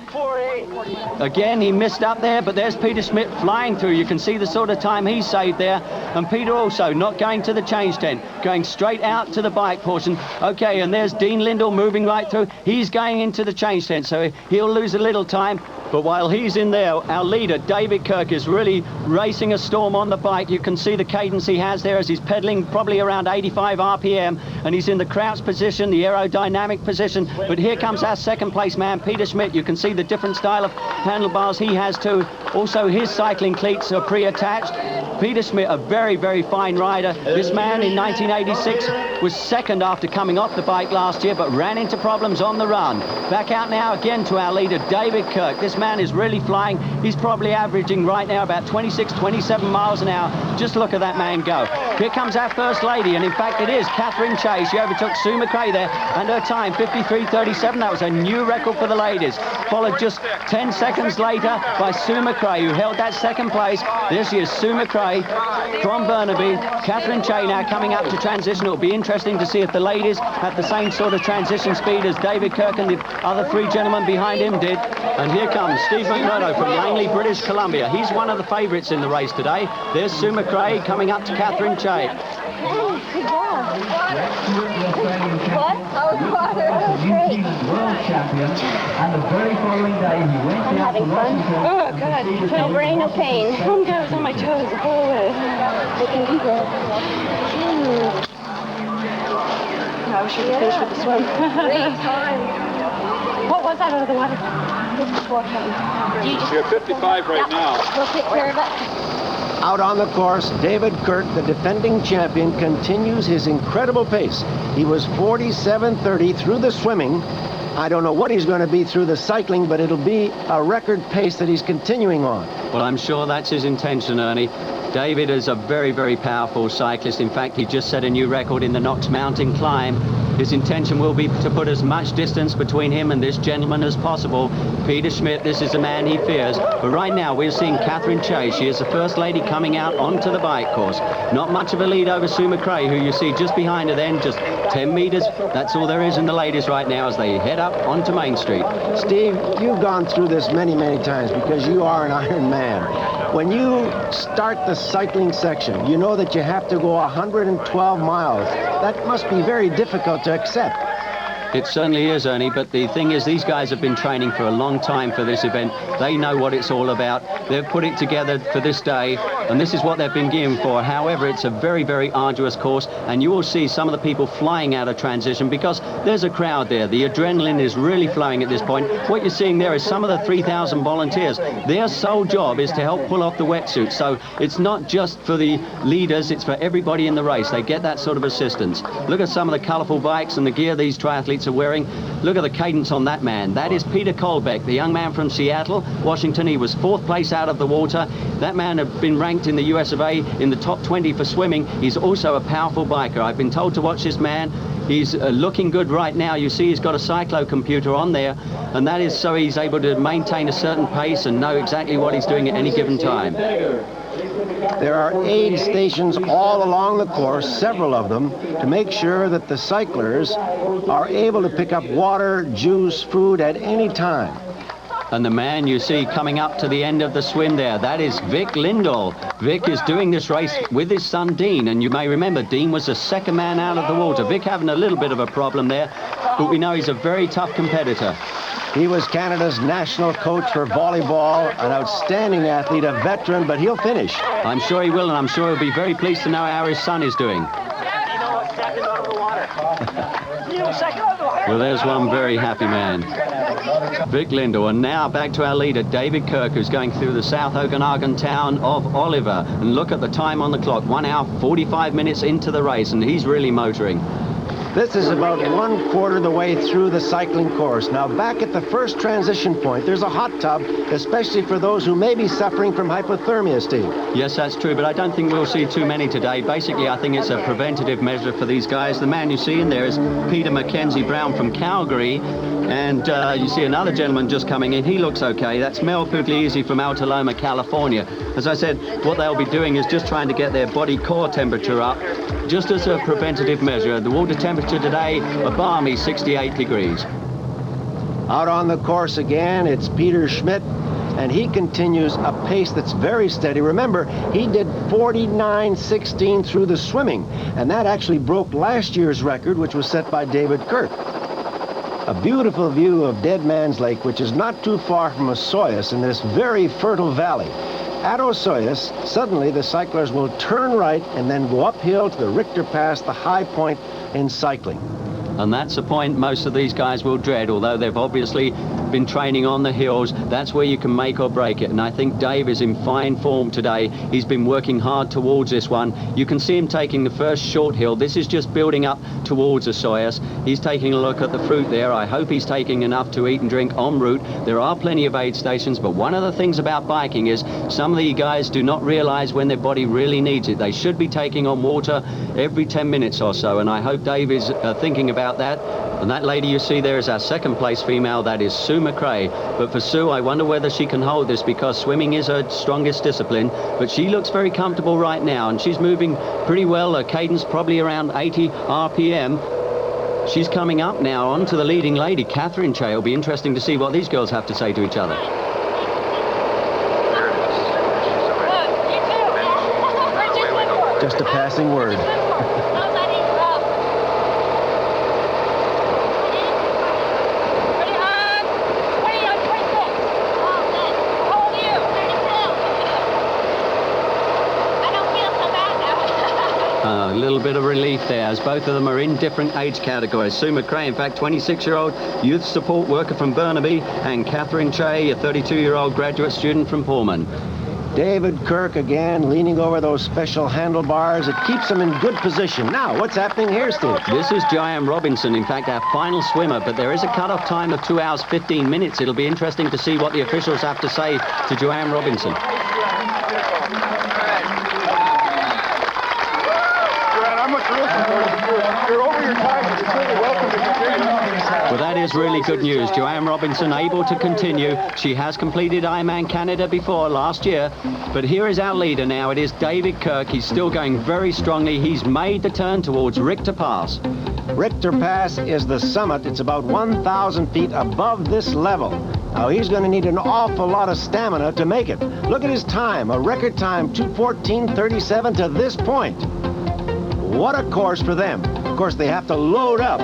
Again, he missed up there, but there's Peter Schmidt flying through. You can see the sort of time he saved there. And Peter also not going to the change tent, going straight out to the bike portion. Okay, and there's Dean Lindell moving right through. He's going into the change tent, so he'll lose a little time. But while he's in there, our leader, David Kirk, is really racing a storm on the bike. You can see the cadence he has there as he's pedaling probably around 85 RPM, and he's in the crouch position, the aerodynamic position. But here comes our second place man, Peter Schmidt. You can see the different style of handlebars he has too. Also, his cycling cleats are pre-attached. Peter Schmidt, a very, very fine rider. This man in 1986 was second after coming off the bike last year, but ran into problems on the run. Back out now again to our leader, David Kirk. This man is really flying. He's probably averaging right now about 26, 27 miles an hour. Just look at that man go. Here comes our first lady, and in fact it is Catherine Chase. She overtook Sue McRae there, and her time, 53.37. That was a new record for the ladies. Followed just 10 seconds later by Sue McRae, who held that second place. There she is, Sue McRae from Burnaby. Catherine Chase now coming up to transition. It'll be interesting to see if the ladies have the same sort of transition speed as David Kirk and the other three gentlemen behind him did. And here comes Steve McMurdo from Langley, British Columbia. He's one of the favourites in the race today. There's Sue McRae coming up to Catherine Chase. Good job. What? Oh, water. That was great. World champion. And the very following day he went I'm having fun. Oh, God. No brain, no pain. Oh, God, I was on my toes the whole way. Looking eager. I wish we could finish with the swim. Great time. What was that out of the water? 54 times. You're 55 right now. We'll take care of it. Out on the course, David Kirk, the defending champion, continues his incredible pace. He was 47.30 through the swimming. I don't know what he's going to be through the cycling, but it'll be a record pace that he's continuing on. Well, I'm sure that's his intention, Ernie. David is a very, very powerful cyclist. In fact, he just set a new record in the Knox Mountain climb. His intention will be to put as much distance between him and this gentleman as possible. Peter Schmidt, this is the man he fears. But right now, we're seeing Catherine Chase. She is the first lady coming out onto the bike course. Not much of a lead over Sue McRae, who you see just behind her then, just 10 meters. That's all there is in the ladies right now as they head up onto Main Street. Steve, you've gone through this many, many times because you are an Ironman. When you start the cycling section, you know that you have to go 112 miles. That must be very difficult to accept. It certainly is, Ernie, but the thing is, these guys have been training for a long time for this event. They know what it's all about. They've put it together for this day, and this is what they've been given for. However, it's a very, very arduous course, and you will see some of the people flying out of transition because there's a crowd there. The adrenaline is really flowing at this point. What you're seeing there is some of the 3,000 volunteers. Their sole job is to help pull off the wetsuit, so it's not just for the leaders, it's for everybody in the race. They get that sort of assistance. Look at some of the colourful bikes and the gear these triathletes are wearing. Look at the cadence on that man. That is Peter Kolbeck, the young man from Seattle, Washington. He was fourth place out of the water. That man had been ranked in the US of A in the top 20 for swimming. He's also a powerful biker. I've been told to watch this man. He's looking good right now. You see he's got a cyclo computer on there, and that is so he's able to maintain a certain pace and know exactly what he's doing at any given time. There are aid stations all along the course, several of them, to make sure that the cyclers are able to pick up water, juice, food at any time. And the man you see coming up to the end of the swim there, that is Vic Lindell. Vic is doing this race with his son Dean, and you may remember Dean was the second man out of the water. Vic having a little bit of a problem there, but we know he's a very tough competitor. He was Canada's national coach for volleyball, an outstanding athlete, a veteran, but he'll finish. I'm sure he will, and I'm sure he'll be very pleased to know how his son is doing. Well, there's one very happy man. Vic Lindell, and now back to our leader, David Kirk, who's going through the South Okanagan town of Oliver. And look at the time on the clock, 1 hour, 45 minutes into the race, and he's really motoring. This is about 1/4 of the way through the cycling course. Now, back at the first transition point, there's a hot tub, especially for those who may be suffering from hypothermia, Steve. Yes, that's true, but I don't think we'll see too many today. Basically, I think it's a preventative measure for these guys. The man you see in there is Peter Mackenzie Brown from Calgary, and you see another gentleman just coming in. He looks okay. That's Mel Pugliese from Altaloma, California. As I said, what they'll be doing is just trying to get their body core temperature up, just as a preventative measure. The water temperature today, a balmy 68 degrees. Out on the course again, it's Peter Schmidt, and he continues a pace that's very steady. Remember, he did 49:16 through the swimming, and that actually broke last year's record, which was set by David Kirk. A beautiful view of Dead Man's Lake, which is not too far from Osoyoos in this very fertile valley. At Osoyoos, suddenly the cyclers will turn right and then go uphill to the Richter Pass, the high point in cycling. And that's a point most of these guys will dread, although they've obviously been training on the hills. That's where you can make or break it. And I think Dave is in fine form today. He's been working hard towards this one. You can see him taking the first short hill. This is just building up towards Osoyoos. He's taking a look at the fruit there. I hope he's taking enough to eat and drink en route. There are plenty of aid stations, but one of the things about biking is some of the guys do not realize when their body really needs it. They should be taking on water every 10 minutes or so, and I hope Dave is thinking about that. And that lady you see there is our second place female. That is Sue McRae. But for Sue, I wonder whether she can hold this, because swimming is her strongest discipline. But she looks very comfortable right now, and she's moving pretty well. Her cadence probably around 80 RPM. She's coming up now onto the leading lady, Catherine Che. It'll be interesting to see what these girls have to say to each other. Just a passing word. A little bit of relief there, as both of them are in different age categories. Sue McRae, in fact, 26-year-old youth support worker from Burnaby, and Catherine Che, a 32-year-old graduate student from Pullman. David Kirk again, leaning over those special handlebars. It keeps him in good position. Now, what's happening here, Steve? This is Joanne Robinson, in fact, our final swimmer, but there is a cut-off time of 2 hours, 15 minutes. It'll be interesting to see what the officials have to say to Joanne Robinson. You're over your time. You're certainly welcome to continue. Well, that is really good news. Joanne Robinson able to continue. She has completed Ironman Canada before last year. But here is our leader now. It is David Kirk. He's still going very strongly. He's made the turn towards Richter Pass. Richter Pass is the summit. It's about 1,000 feet above this level. Now, he's going to need an awful lot of stamina to make it. Look at his time, a record time, 2:14:37 to this point. What a course for them. Of course, they have to load up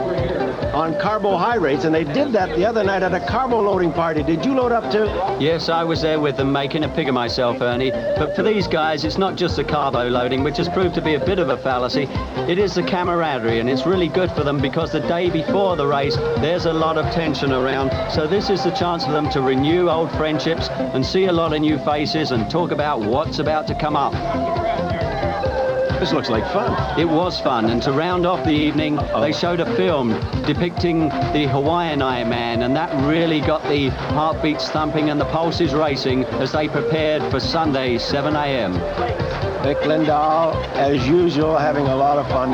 on carbohydrates, and they did that the other night at a carbo loading party. Did you load up too? Yes, I was there with them, making a pig of myself, Ernie. But for these guys, it's not just the carbo loading, which has proved to be a bit of a fallacy. It is the camaraderie, and it's really good for them, because the day before the race, there's a lot of tension around. So this is the chance for them to renew old friendships and see a lot of new faces and talk about what's about to come up. This looks like fun. It was fun, and to round off the evening, they showed a film depicting the Hawaiian Ironman, and that really got the heartbeats thumping and the pulses racing as they prepared for Sunday, 7 a.m. Vic Lindell, as usual, having a lot of fun.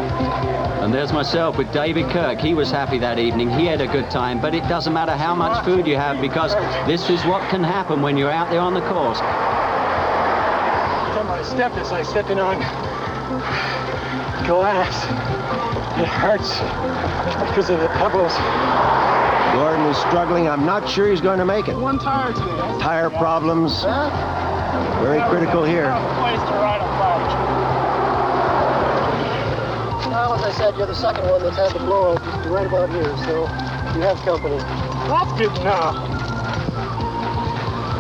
And there's myself with David Kirk. He was happy that evening. He had a good time, but it doesn't matter how much food you have, because this is what can happen when you're out there on the course. Every time I step, it's like stepping on glass. It hurts because of the pebbles. Gordon is struggling. I'm not sure he's going to make it. One tire today. Tire problems. Very critical here. Well, as I said, you're the second one that's had the blow up right about here, so you have company. That's good enough.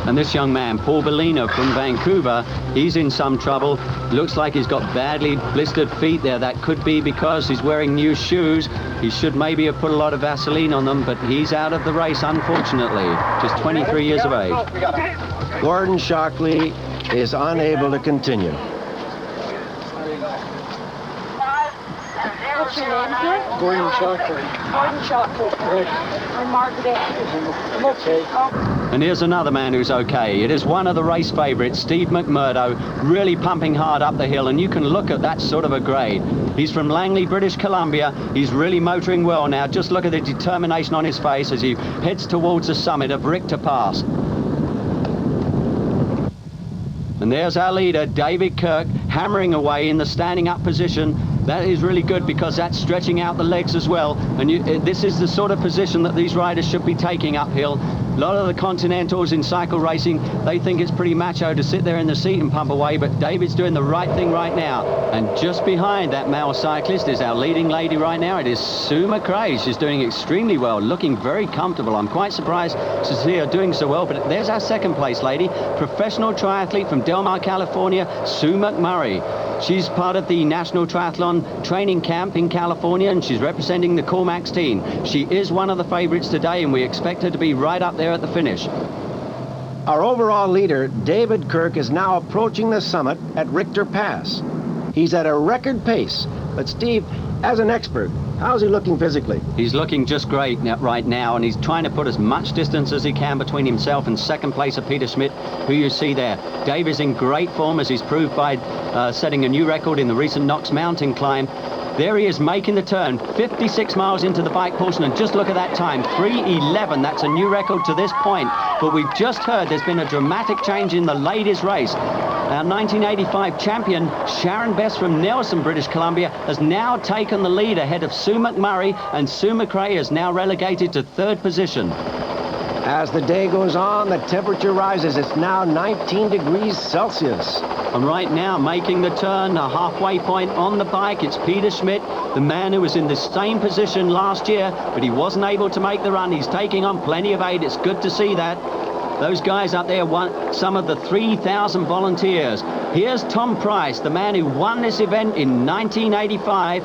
And this young man, Paul Bellino from Vancouver, he's in some trouble. Looks like he's got badly blistered feet there. That could be because he's wearing new shoes. He should maybe have put a lot of Vaseline on them, but he's out of the race, unfortunately. Just 23 years of age. Gordon Shockley is unable to continue. What's your name again? Gordon Shockley. Gordon Shockley. Right. I'm Margaret Anderson. I'm okay. And here's another man who's okay. It is one of the race favourites, Steve McMurdo, really pumping hard up the hill, and you can look at that sort of a grade. He's from Langley, British Columbia. He's really motoring well now. Just look at the determination on his face as he heads towards the summit of Richter Pass. And there's our leader, David Kirk, hammering away in the standing up position. That is really good because that's stretching out the legs as well. And this is the sort of position that these riders should be taking uphill. A lot of the Continentals in cycle racing, they think it's pretty macho to sit there in the seat and pump away, but David's doing the right thing right now. And just behind that male cyclist is our leading lady right now. It is Sue McRae. She's doing extremely well, looking very comfortable. I'm quite surprised to see her doing so well, but there's our second place lady, professional triathlete from Del Mar, California, Sue McMurray. She's part of the National Triathlon training camp in California, and she's representing the Cormax team. She is one of the favorites today, and we expect her to be right up there at the finish. Our overall leader, David Kirk, is now approaching the summit at Richter Pass. He's at a record pace. But Steve, as an expert, how's he looking physically? He's looking just great right now, and he's trying to put as much distance as he can between himself and second place of Peter Schmidt, who you see there. Dave is in great form, as he's proved by setting a new record in the recent Knox Mountain climb. There he is making the turn, 56 miles into the bike portion, and just look at that time, 3:11. That's a new record to this point. But we've just heard there's been a dramatic change in the ladies' race. Our 1985 champion, Sharon Best from Nelson, British Columbia, has now taken the lead ahead of Sue McMurray, and Sue McRae is now relegated to third position. As the day goes on, the temperature rises. It's now 19 degrees Celsius. And right now, making the turn, a halfway point on the bike, it's Peter Schmidt, the man who was in the same position last year, but he wasn't able to make the run. He's taking on plenty of aid. It's good to see that. Those guys up there won some of the 3,000 volunteers. Here's Tom Price, the man who won this event in 1985.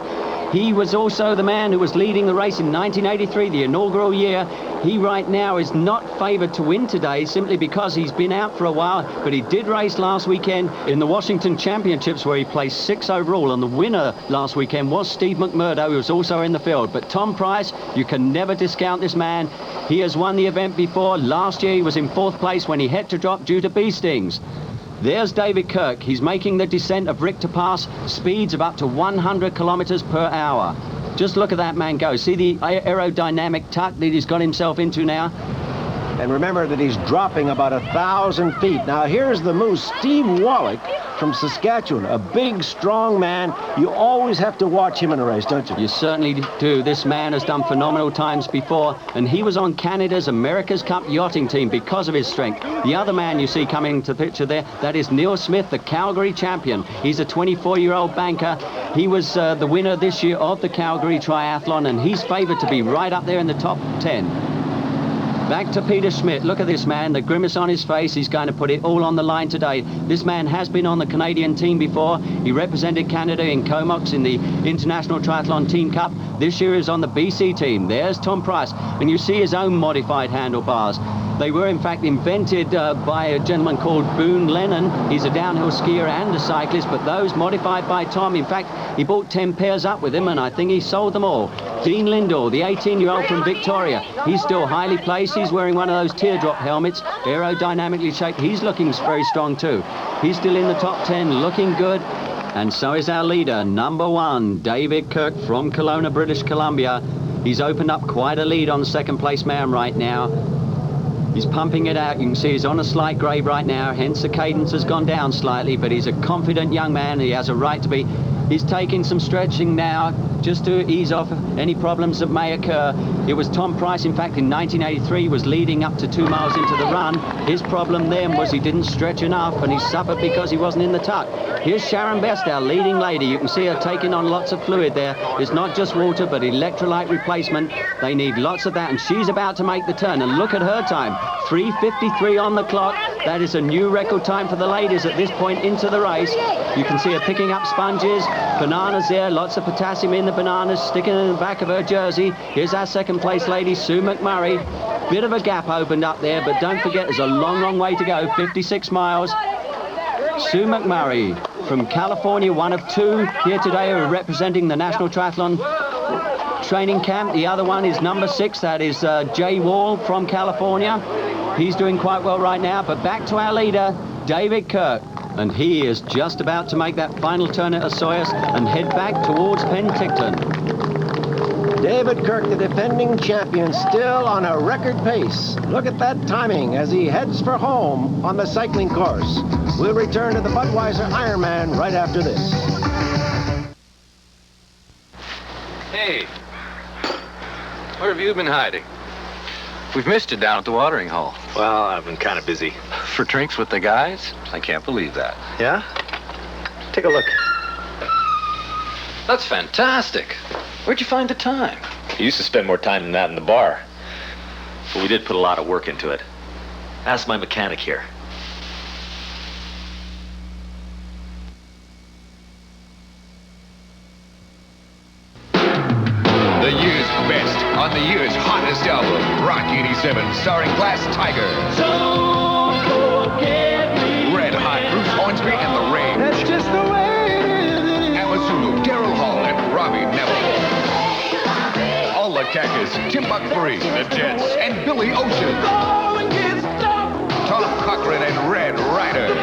He was also the man who was leading the race in 1983, the inaugural year. He right now is not favoured to win today simply because he's been out for a while, but he did race last weekend in the Washington Championships where he placed 6th overall, and the winner last weekend was Steve McMurdo, who was also in the field. But Tom Price, you can never discount this man. He has won the event before. Last year he was in 4th place when he had to drop due to bee stings. There's David Kirk. He's making the descent of Richter Pass, speeds of up to 100 kilometers per hour. Just look at that man go. See the aerodynamic tuck that he's got himself into now? And remember that he's dropping about 1,000 feet. Now here's the moose, Steve Wallach from Saskatchewan, a big, strong man. You always have to watch him in a race, don't you? You certainly do. This man has done phenomenal times before, and he was on Canada's America's Cup yachting team because of his strength. The other man you see coming to the picture there, that is Neil Smith, the Calgary champion. He's a 24-year-old banker. He was the winner this year of the Calgary Triathlon, and he's favoured to be right up there in the top 10. Back to Peter Schmidt. Look at this man, the grimace on his face. He's going to put it all on the line today. This man has been on the Canadian team before. He represented Canada in Comox in the International Triathlon Team Cup. This year is on the BC team. There's Tom Price, and you see his own modified handlebars. They were in fact invented by a gentleman called Boone Lennon. He's a downhill skier and a cyclist, but those modified by Tom. In fact, he bought 10 pairs up with him, and I think he sold them all. Dean Lindall, the 18-year-old from Victoria, he's still highly placed. He's wearing one of those teardrop helmets, aerodynamically shaped. He's looking very strong too. He's still in the top 10, looking good. And so is our leader, number 1, David Kirk from Kelowna, British Columbia. He's opened up quite a lead on the second place man right now. He's pumping it out. You can see he's on a slight grade right now, hence the cadence has gone down slightly, but he's a confident young man. He has a right to be. He's taking some stretching now just to ease off any problems that may occur. It was Tom Price, in fact, in 1983, was leading up to 2 miles into the run. His problem then was he didn't stretch enough, and he suffered because he wasn't in the tuck. Here's Sharon Best, our leading lady. You can see her taking on lots of fluid there. It's not just water, but electrolyte replacement. They need lots of that, and she's about to make the turn. And look at her time, 3:53 on the clock. That is a new record time for the ladies at this point into the race. You can see her picking up sponges, bananas there, lots of potassium in the bananas, sticking in the back of her jersey. Here's our second place lady, Sue McMurray. Bit of a gap opened up there, but don't forget there's a long, long way to go, 56 miles. Sue McMurray from California, one of two here today who are representing the National Triathlon Training Camp. The other one is number 6, that is Jay Wall from California. He's doing quite well right now, but back to our leader, David Kirk. And he is just about to make that final turn at Osoyoos and head back towards Penticton. David Kirk, the defending champion, still on a record pace. Look at that timing as he heads for home on the cycling course. We'll return to the Budweiser Ironman right after this. Hey, where have you been hiding? We've missed you down at the watering hole. Well, I've been kind of busy. For drinks with the guys? I can't believe that. Yeah? Take a look. That's fantastic. Where'd you find the time? I used to spend more time than that in the bar. But we did put a lot of work into it. Ask my mechanic here. The year's best on the year's hottest album, Rock 87, starring Glass Tiger. Red Hot, Bruce Hornsby and the Rage. That's just the way it is. Amazulu, Daryl Hall and Robbie Neville. All the Cactus, Timbuk3, the Jets, and Billy Ocean. Tom Cochran and Red Ryder.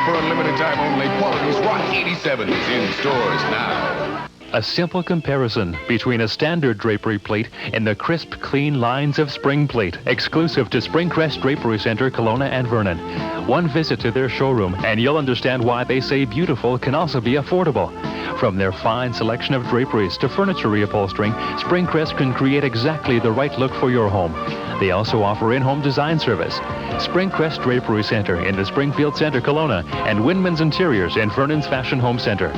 For a limited time only, Quality's Rock 87s in stores now. A simple comparison between a standard drapery plate and the crisp, clean lines of Spring Plate, exclusive to Springcrest Drapery Center, Kelowna and Vernon. One visit to their showroom and you'll understand why they say beautiful can also be affordable. From their fine selection of draperies to furniture reupholstering, Springcrest can create exactly the right look for your home. They also offer in-home design service. Springcrest Drapery Center in the Springfield Center, Kelowna, and Windman's Interiors in Vernon's Fashion Home Center.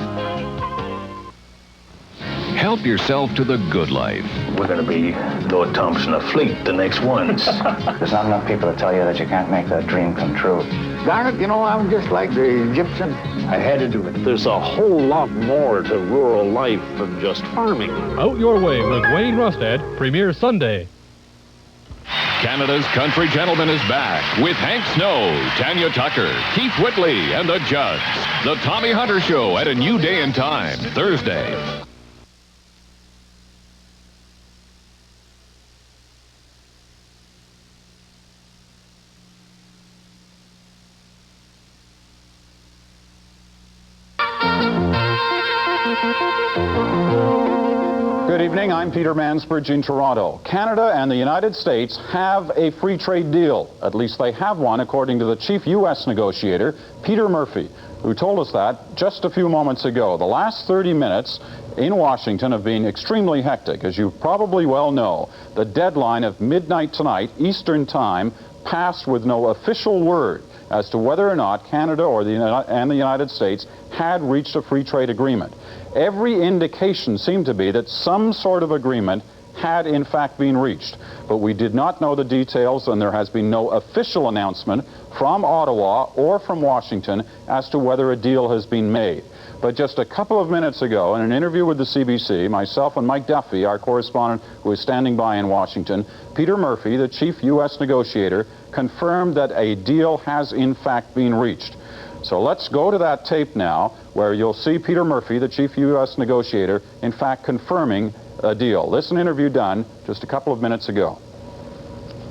Help yourself to the good life. We're going to be Lord Thompson of Fleet, the next ones. There's not enough people to tell you that you can't make that dream come true. Darn it, you know, I'm just like the Egyptian. I had to do it. There's a whole lot more to rural life than just farming. Out Your Way with Wayne Rustad premieres Sunday. Canada's Country Gentleman is back with Hank Snow, Tanya Tucker, Keith Whitley, and the Judds. The Tommy Hunter Show at a new day and time, Thursday. Good evening, I'm Peter Mansbridge in Toronto. Canada and the United States have a free trade deal. At least they have one, according to the chief U.S. negotiator, Peter Murphy, who told us that just a few moments ago. The last 30 minutes in Washington have been extremely hectic. As you probably well know, the deadline of midnight tonight, Eastern Time, passed with no official word as to whether or not Canada and the United States had reached a free trade agreement. Every indication seemed to be that some sort of agreement had in fact been reached, but we did not know the details, and there has been no official announcement from Ottawa or from Washington as to whether a deal has been made. But just a couple of minutes ago, in an interview with the CBC, myself and Mike Duffy, our correspondent who is standing by in Washington, Peter Murphy, the chief U.S. negotiator, confirmed that a deal has in fact been reached. So let's go to that tape now, where you'll see Peter Murphy, the chief U.S. negotiator, in fact confirming a deal. This is an interview done just a couple of minutes ago.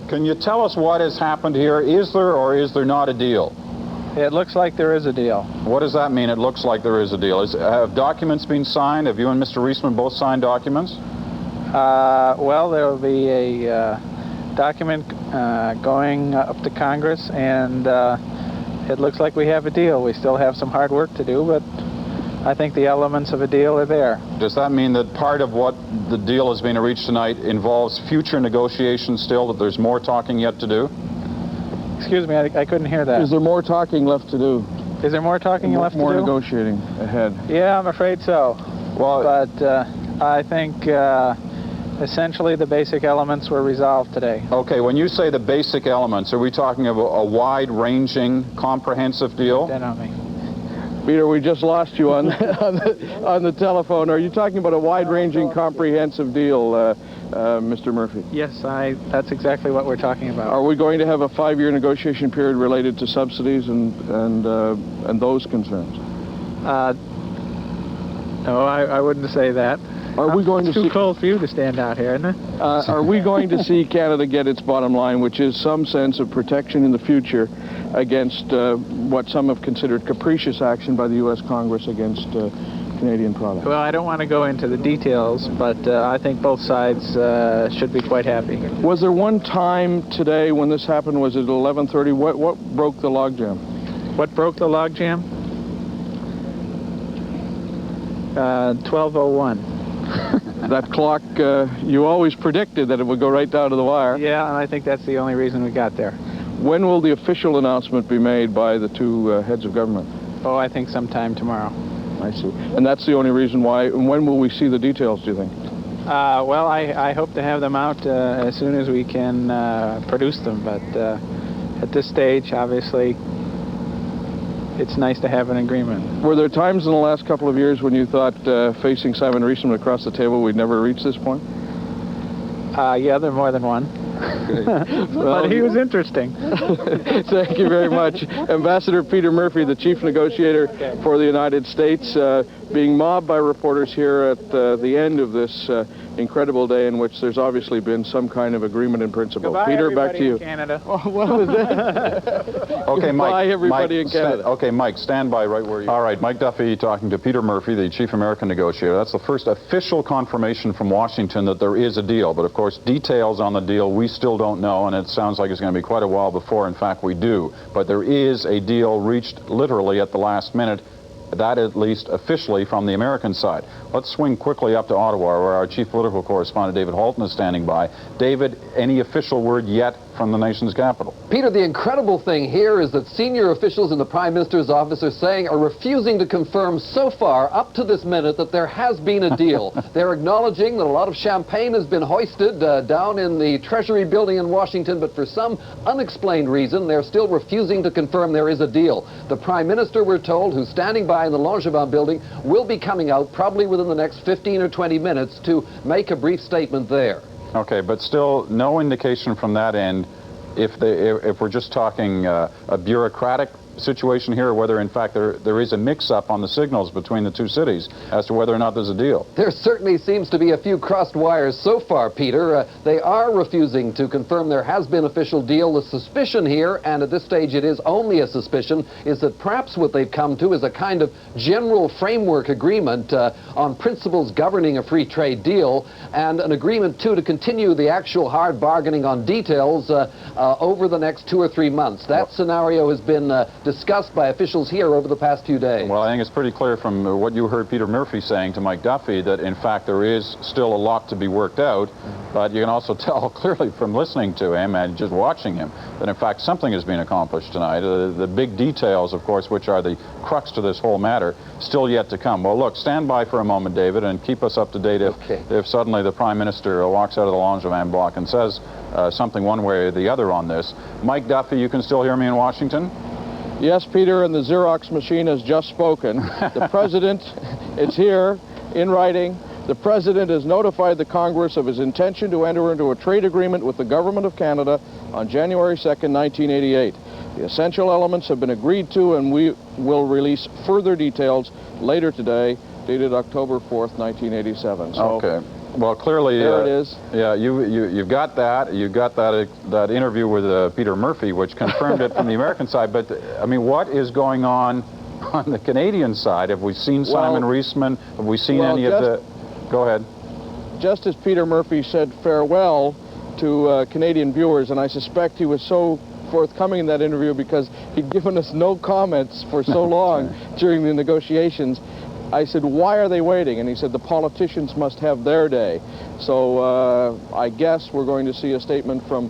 Can you tell us what has happened here? Is there or is there not a deal? It looks like there is a deal. What does that mean, it looks like there is a deal? Have documents been signed? Have you and Mr. Reisman both signed documents? Well, there will be a document going up to Congress, and it looks like we have a deal. We still have some hard work to do, but I think the elements of a deal are there. Does that mean that part of what the deal is being reached tonight involves future negotiations still, that there's more talking yet to do? Excuse me, I couldn't hear that. Is there more talking left to do? Is there more talking left to do? More negotiating ahead. Yeah, I'm afraid so. Well, but I think essentially the basic elements were resolved today. Okay, when you say the basic elements, are we talking of a wide-ranging, comprehensive deal? Stand on me. Peter, we just lost you on the telephone. Are you talking about a wide-ranging, comprehensive deal, Mr. Murphy? Yes, that's exactly what we're talking about. Are we going to have a 5-year negotiation period related to subsidies and those concerns? No, I wouldn't say that. Are we going to see... It's too cold for you to stand out here, isn't it? Are we going to see Canada get its bottom line, which is some sense of protection in the future against what some have considered capricious action by the U.S. Congress against Canadian products? Well, I don't want to go into the details, but I think both sides should be quite happy. Was there one time today when this happened? Was it 11:30? What broke the logjam? What broke the logjam? 12:01. That clock, you always predicted that it would go right down to the wire. Yeah, and I think that's the only reason we got there. When will the official announcement be made by the two heads of government? Oh, I think sometime tomorrow. I see. And that's the only reason why. And when will we see the details, do you think? Well, I hope to have them out as soon as we can produce them. But at this stage, obviously, it's nice to have an agreement. Were there times in the last couple of years when you thought, facing Simon Reisman across the table, we'd never reach this point? Yeah, there are more than one. Well, but he was interesting. Thank you very much. Ambassador Peter Murphy, the chief negotiator for the United States, being mobbed by reporters here at the end of this incredible day in which there's obviously been some kind of agreement in principle. Goodbye, Peter, back to you. In Canada. Oh, what was that? Okay, Mike. Goodbye, everybody in Canada. Okay, Mike, stand by right where you are. All right, Mike Duffy talking to Peter Murphy, the chief American negotiator. That's the first official confirmation from Washington that there is a deal. But, of course, details on the deal we still don't know, and it sounds like it's going to be quite a while before, in fact, we do. But there is a deal reached literally at the last minute, that at least officially from the American side. Let's swing quickly up to Ottawa, where our chief political correspondent, David Halton, is standing by. David, any official word yet from the nation's capital? Peter, the incredible thing here is that senior officials in the Prime Minister's office are refusing to confirm so far, up to this minute, that there has been a deal. They're acknowledging that a lot of champagne has been hoisted down in the Treasury building in Washington, but for some unexplained reason, they're still refusing to confirm there is a deal. The Prime Minister, we're told, who's standing by in the Langevin building, will be coming out probably within the next 15 or 20 minutes to make a brief statement there. Okay, but still no indication from that end if we're just talking a bureaucratic situation here, or whether in fact there is a mix-up on the signals between the two cities as to whether or not there's a deal. There certainly seems to be a few crossed wires so far, Peter. They are refusing to confirm there has been official deal. The suspicion here, and at this stage it is only a suspicion, is that perhaps what they've come to is a kind of general framework agreement on principles governing a free trade deal, and an agreement too to continue the actual hard bargaining on details over the next 2 or 3 months. That scenario has been discussed by officials here over the past few days. Well, I think it's pretty clear from what you heard Peter Murphy saying to Mike Duffy that in fact there is still a lot to be worked out, but you can also tell clearly from listening to him and just watching him that in fact something has been accomplished tonight. The big details, of course, which are the crux to this whole matter, still yet to come. Well, look, stand by for a moment, David, and keep us up to date if suddenly the Prime Minister walks out of the Langevin block and says something one way or the other on this. Mike Duffy, you can still hear me in Washington? Yes, Peter, and the Xerox machine has just spoken. The President, it's here in writing. The President has notified the Congress of his intention to enter into a trade agreement with the Government of Canada on January 2nd, 1988. The essential elements have been agreed to, and we will release further details later today, dated October 4th, 1987. So, okay. Well, clearly, there it is. Yeah, you've got that. You got that interview with Peter Murphy, which confirmed it from the American side. But I mean, what is going on the Canadian side? Have we seen Simon Reisman? Have we seen any of the? Go ahead. Just as Peter Murphy said farewell to Canadian viewers, and I suspect he was so forthcoming in that interview because he'd given us no comments for so long during the negotiations. I said, why are they waiting? And he said, the politicians must have their day. So I guess we're going to see a statement from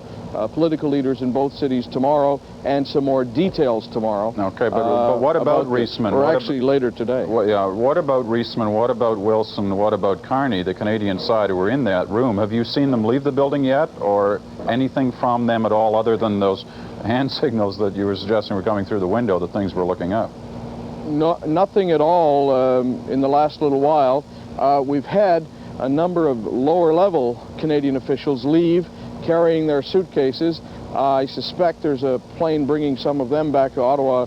political leaders in both cities tomorrow and some more details tomorrow. Okay, but what about Reisman? Or actually later today. Well, yeah, what about Reisman? What about Wilson? What about Carney, the Canadian side who were in that room? Have you seen them leave the building yet, or anything from them at all other than those hand signals that you were suggesting were coming through the window that things were looking up? No, nothing at all in the last little while. We've had a number of lower-level Canadian officials leave carrying their suitcases. I suspect there's a plane bringing some of them back to Ottawa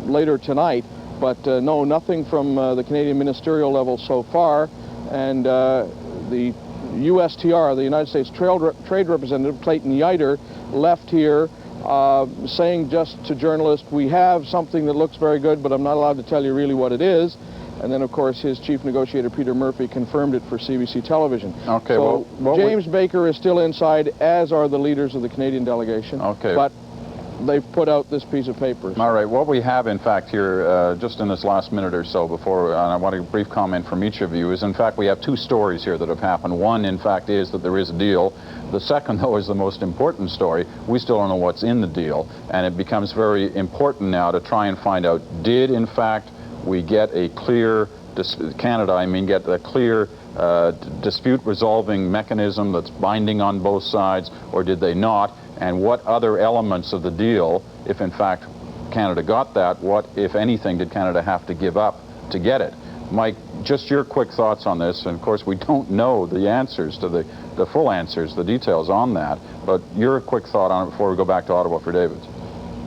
later tonight, but no, nothing from the Canadian ministerial level so far. And the USTR, the United States Trade Representative, Clayton Yiter, left here saying just to journalists, we have something that looks very good, but I'm not allowed to tell you really what it is. And then, of course, his chief negotiator, Peter Murphy, confirmed it for CBC television. Okay, so well, James Baker is still inside, as are the leaders of the Canadian delegation. Okay. But they've put out this piece of paper. All right, what we have, in fact, here, just in this last minute or so before, and I want a brief comment from each of you, is, in fact, we have two stories here that have happened. One, in fact, is that there is a deal. The second, though, is the most important story. We still don't know what's in the deal, and it becomes very important now to try and find out, did, in fact, we get a clear, Canada, I mean, get a clear dispute-resolving mechanism that's binding on both sides, or did they not? And what other elements of the deal, if in fact Canada got that, what, if anything, did Canada have to give up to get it? Mike, just your quick thoughts on this, and of course we don't know the answers to the full answers, the details on that, but your quick thought on it before we go back to Ottawa for David.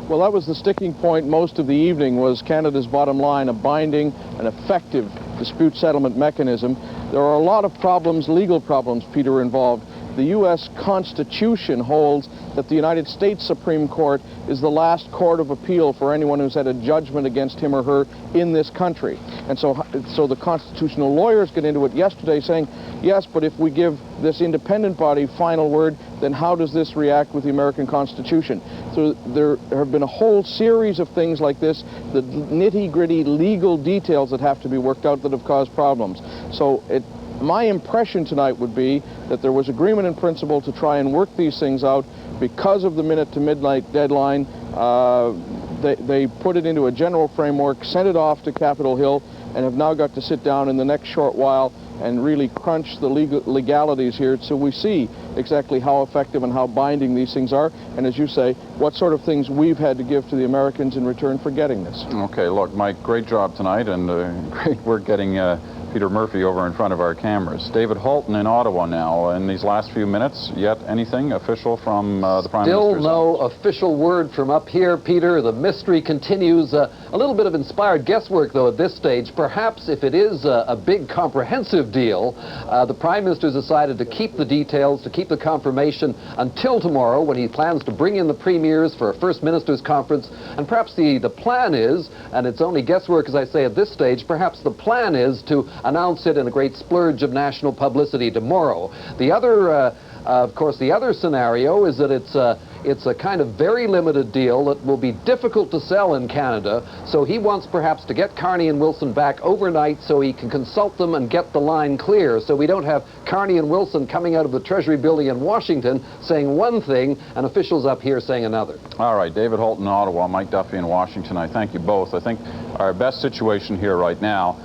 Well, that was the sticking point most of the evening, was Canada's bottom line, a binding and effective dispute settlement mechanism. There are a lot of problems, legal problems, Peter, involved. The U.S. Constitution holds that the United States Supreme Court is the last court of appeal for anyone who's had a judgment against him or her in this country. And so the constitutional lawyers get into it yesterday saying, yes, but if we give this independent body final word, then how does this react with the American Constitution? So there have been a whole series of things like this, the nitty-gritty legal details that have to be worked out that have caused problems. So my impression tonight would be that there was agreement in principle to try and work these things out. Because of the minute to midnight deadline, they put it into a general framework, sent it off to Capitol Hill, and have now got to sit down in the next short while and really crunch the legalities here so we see exactly how effective and how binding these things are, and as you say, what sort of things we've had to give to the Americans in return for getting this. Okay, look, Mike, great job tonight, and great work getting Peter Murphy over in front of our cameras. David Halton in Ottawa now. In these last few minutes, yet anything official from the Prime Minister's Still no official word from up here, Peter. The mystery continues. A little bit of inspired guesswork, though, at this stage. Perhaps if it is a big comprehensive deal, the Prime Minister's decided to keep the details, to keep the confirmation until tomorrow, when he plans to bring in the premiers for a First Minister's conference. And perhaps the plan is, and it's only guesswork, as I say, at this stage, perhaps the plan is to announce it in a great splurge of national publicity tomorrow. The other, of course, the other scenario is that it's a kind of very limited deal that will be difficult to sell in Canada, so he wants perhaps to get Carney and Wilson back overnight so he can consult them and get the line clear, so we don't have Carney and Wilson coming out of the Treasury building in Washington saying one thing and officials up here saying another. All right, David Holton in Ottawa, Mike Duffy in Washington. I thank you both. I think our best situation here right now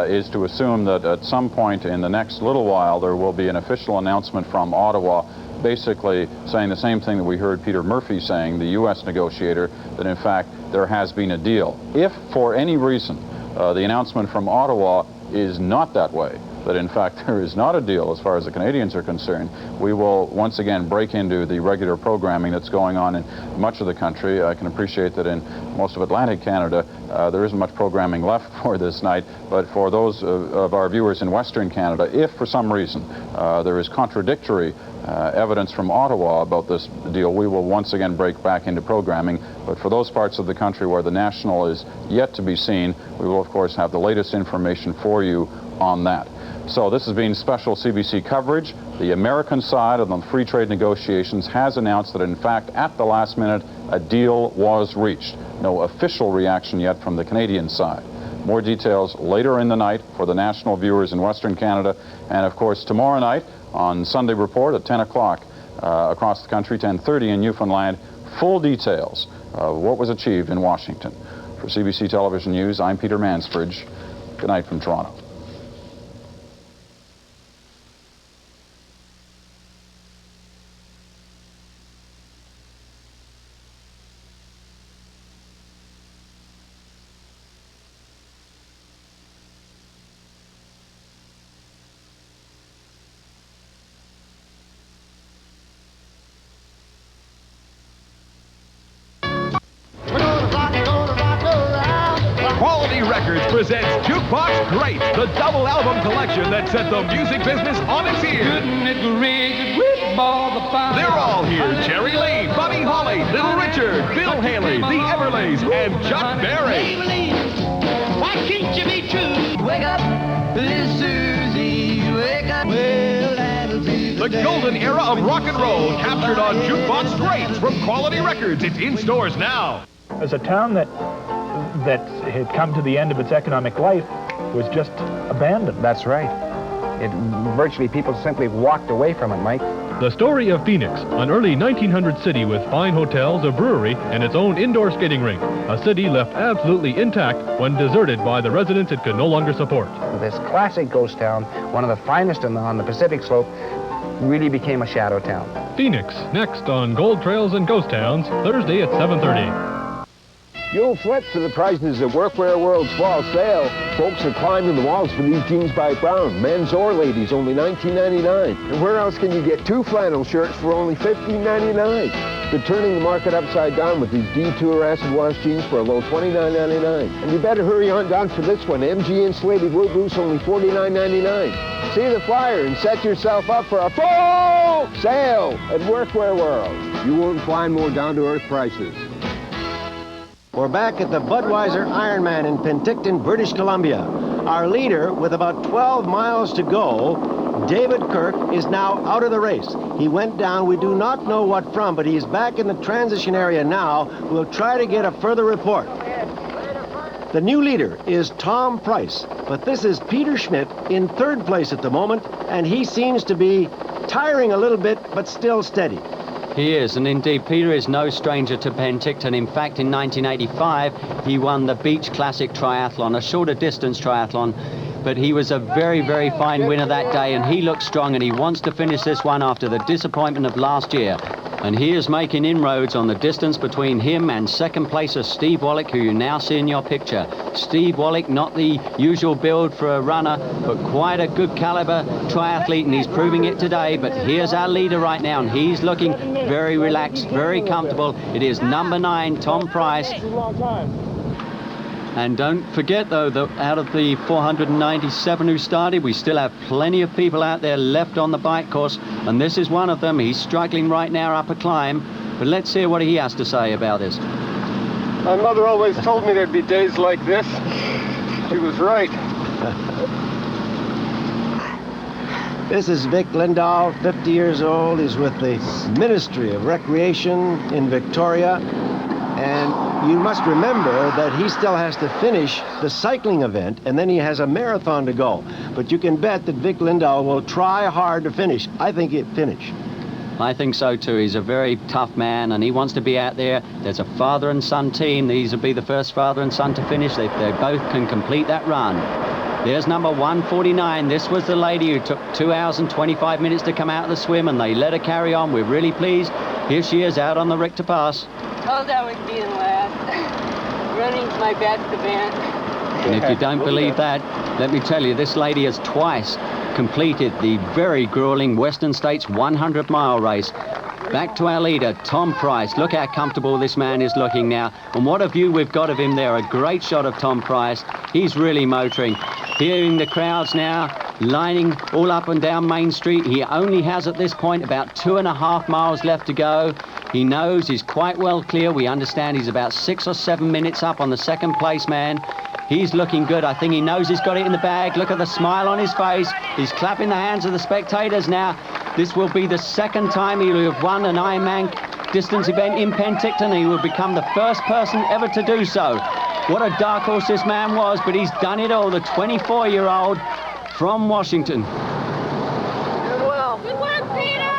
is to assume that at some point in the next little while there will be an official announcement from Ottawa basically saying the same thing that we heard Peter Murphy saying, the U.S. negotiator, that in fact there has been a deal. If for any reason the announcement from Ottawa is not that way, that in fact there is not a deal as far as the Canadians are concerned, we will once again break into the regular programming that's going on in much of the country. I can appreciate that in most of Atlantic Canada there isn't much programming left for this night, but for those of our viewers in Western Canada, if for some reason there is contradictory evidence from Ottawa about this deal, we will once again break back into programming. But for those parts of the country where the national is yet to be seen, we will of course have the latest information for you on that. So this has been special CBC coverage. The American side of the free trade negotiations has announced that in fact at the last minute a deal was reached. No official reaction yet from the Canadian side. More details later in the night for the national viewers in Western Canada. And of course, tomorrow night on Sunday Report at 10 o'clock across the country, 10:30 in Newfoundland, full details of what was achieved in Washington. For CBC Television News, I'm Peter Mansbridge. Good night from Toronto. Quality Records presents Jukebox Greats, the double album collection that set the music business on its ear. They're all here. Jerry Lee, Buddy Holly, Little Richard, Bill Haley, the Everleys, and Chuck Berry. Why can't you be true? Wake up, little Susie, wake up. Well, that'll be The golden era of rock and roll captured on Jukebox Greats from Quality Records. It's in stores now. As a town that had come to the end of its economic life was just abandoned. That's right. Virtually people simply walked away from it, Mike. The story of Phoenix, an early 1900 city with fine hotels, a brewery, and its own indoor skating rink. A city left absolutely intact when deserted by the residents it could no longer support. This classic ghost town, one of the finest on the Pacific Slope, really became a shadow town. Phoenix, next on Gold Trails and Ghost Towns, Thursday at 7:30. You'll flip for the prices at Workwear World's fall sale. Folks are climbing the walls for these jeans by Brown, men's or ladies, only $19.99. And where else can you get 2 flannel shirts for only $15.99? They're turning the market upside down with these Detour acid wash jeans for a low $29.99. And you better hurry on down for this one. MG insulated wool boots, only $49.99. See the flyer and set yourself up for a full sale at Workwear World. You won't find more down-to-earth prices. We're back at the Budweiser Ironman in Penticton, British Columbia. Our leader, with about 12 miles to go, David Kirk, is now out of the race. He went down, we do not know what from, but he's back in the transition area now. We'll try to get a further report. The new leader is Tom Price, but this is Peter Schmidt in 3rd place at the moment, and he seems to be tiring a little bit, but still steady. He is, and indeed Peter is no stranger to Penticton. In fact, in 1985, he won the Beach Classic Triathlon, a shorter distance triathlon. But he was a very, very fine winner that day, and he looks strong, and he wants to finish this one after the disappointment of last year. And he is making inroads on the distance between him and 2nd placer Steve Wallach, who you now see in your picture. Steve Wallach, not the usual build for a runner, but quite a good caliber triathlete, and he's proving it today. But here's our leader right now, and he's looking very relaxed, very comfortable. It is number 9, Tom Price. And don't forget, though, that out of the 497 who started, we still have plenty of people out there left on the bike course, and this is one of them. He's struggling right now up a climb, but let's hear what he has to say about this. My mother always told me there'd be days like this. She was right. This is Vic Lindahl, 50 years old. He's with the Ministry of Recreation in Victoria. And you must remember that he still has to finish the cycling event, and then he has a marathon to go. But you can bet that Vic Lindahl will try hard to finish. I think he'll finish. I think so too. He's a very tough man, and he wants to be out there. There's a father and son team. These will be the first father and son to finish. They both can complete that run. There's number 149. This was the lady who took 2 hours and 25 minutes to come out of the swim, and they let her carry on. We're really pleased. Here she is out on the Richter Pass. Oh, that was being last. Running's my best event. And if you don't believe that, let me tell you, this lady has twice completed the very grueling Western States 100-mile race. Back to our leader, Tom Price. Look how comfortable this man is looking now. And what a view we've got of him there. A great shot of Tom Price. He's really motoring. Hearing the crowds now, lining all up and down Main Street. He only has at this point about 2.5 miles left to go. He knows he's quite well clear. We understand he's about 6 or 7 minutes up on the 2nd place man. He's looking good. I think he knows he's got it in the bag. Look at the smile on his face. He's clapping the hands of the spectators now. This will be the 2nd time he will have won an Ironman distance event in Penticton. He will become the first person ever to do so. what a dark horse this man was, but he's done it all. The 24-year-old from Washington. Good work, Peter!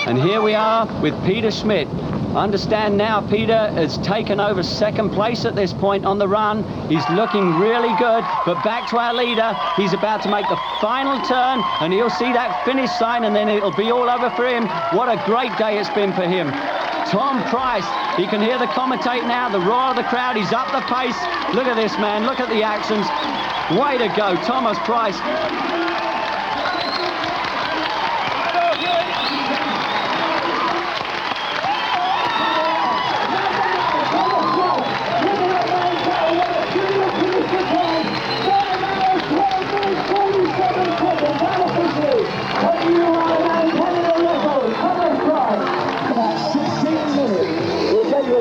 And here we are with Peter Schmidt. Understand now Peter has taken over second place at this point on the run. He's looking really good, but back to our leader. He's about to make the final turn, and he'll see that finish sign, and then it'll be all over for him. What a great day it's been for him. Tom Price, he can hear the commentate now, the roar of the crowd. He's up the pace. Look at this, man. Look at the actions. Way to go, Thomas Price.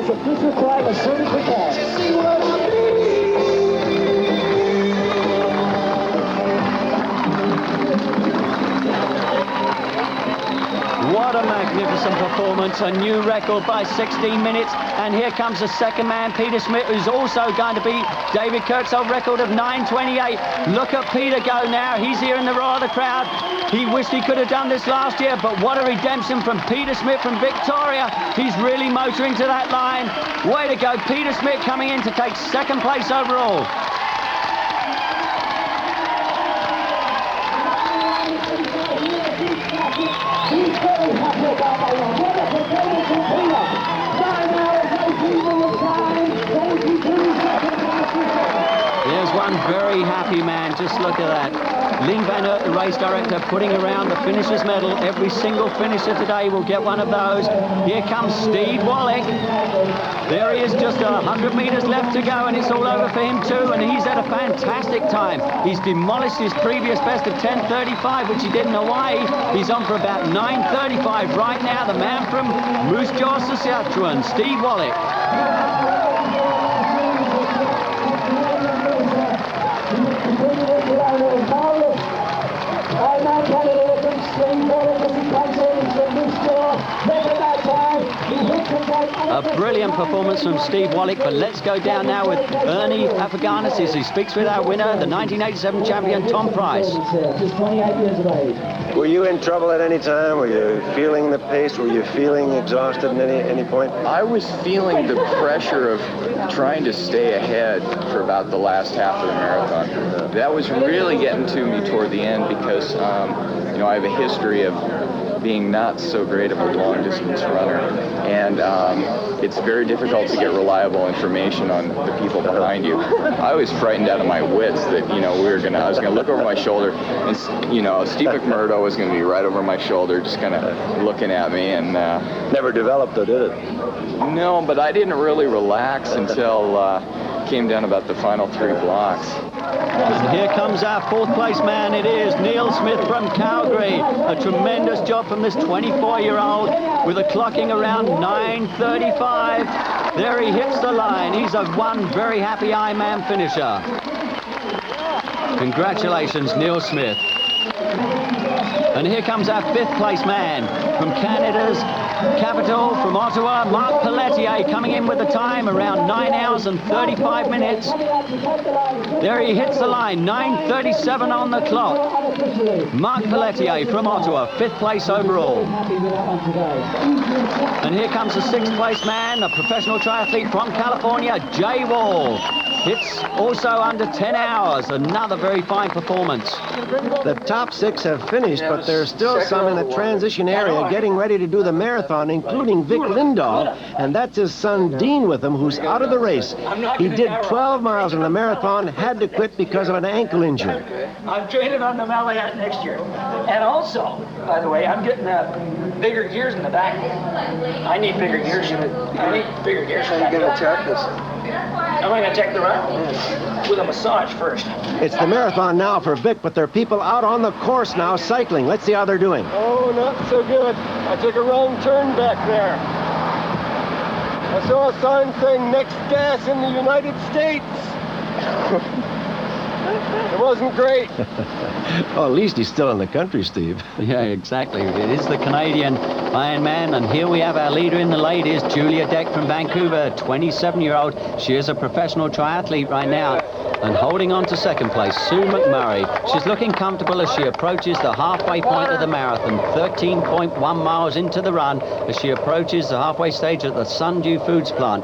Official time as soon as we can. What a magnificent performance, a new record by 16 minutes, and here comes the second man, Peter Schmidt, who's also going to beat David Kirk's old record of 9:28. Look at Peter go now. He's here in the roar of the crowd. He wished he could have done this last year, but what a redemption from Peter Schmidt from Victoria. He's really motoring to that line. Way to go, Peter Schmidt coming in to take second place overall. There's one very happy man, just look at that. Ling Van Aert, the race director, putting around the finisher's medal. Every single finisher today will get one of those. Here comes Steve Wallach. There he is, just 100 meters left to go, and it's all over for him too, and he's had a fantastic time. He's demolished his previous best of 10:35, which he did in Hawaii. He's on for about 9:35 right now, the man from Moose Jaw, Saskatchewan, Steve Wallach. A brilliant performance from Steve Wallach, but let's go down now with Ernie Afaganis as he speaks with our winner, the 1987 champion, Tom Price. Were you in trouble at any time? Were you feeling the pace? Were you feeling exhausted at any point? I was feeling the pressure of trying to stay ahead for about the last half of the marathon. That was really getting to me toward the end because, you know, I have a history of being not so great of a long-distance runner, and it's very difficult to get reliable information on the people behind you. I was frightened out of my wits that, you know, I was gonna look over my shoulder, and, you know, Steve McMurdo was gonna be right over my shoulder, just kind of looking at me, and never developed though, did it? No, but I didn't really relax until came down about the final 3 blocks. And here comes our fourth place man. It is Neil Smith from Calgary. A tremendous job from this 24-year-old with a clocking around 9:35. There he hits the line. He's a one very happy Ironman finisher. Congratulations, Neil Smith. And here comes our fifth place man from Canada's capital, from Ottawa, Mark Pelletier, coming in with the time around 9 hours and 35 minutes. There he hits the line, 9:37 on the clock. Mark Pelletier from Ottawa, fifth place overall. And here comes the sixth place man, a professional triathlete from California, Jay Wall. It's also under 10 hours, another very fine performance. The top 6 have finished, but there's still some in the transition area getting ready to do the marathon, including Vic Lindahl, and that's his son Dean with him, who's out of the race. He did 12 miles in the marathon, had to quit because of an ankle injury. I'm training on the Malayat next year. And also, by the way, I'm getting bigger gears in the back. I need bigger gears. I need bigger gears. How are you going to attack this? I'm going to attack the run with a massage first. It's the marathon now for Vic, but there are people out on the course now cycling. Let's see how they're doing. Oh, not so good. I took a wrong turn back there. I saw a sign saying next gas in the United States. It wasn't great. Well, at least he's still in the country, Steve. Yeah, exactly. It is the Canadian Ironman. And here we have our leader in the ladies, Julia Deck from Vancouver, 27-year-old. She is a professional triathlete right now. And holding on to second place, Sue McMurray. She's looking comfortable as she approaches the halfway point of the marathon, 13.1 miles into the run as she approaches the halfway stage at the Sundew Foods plant.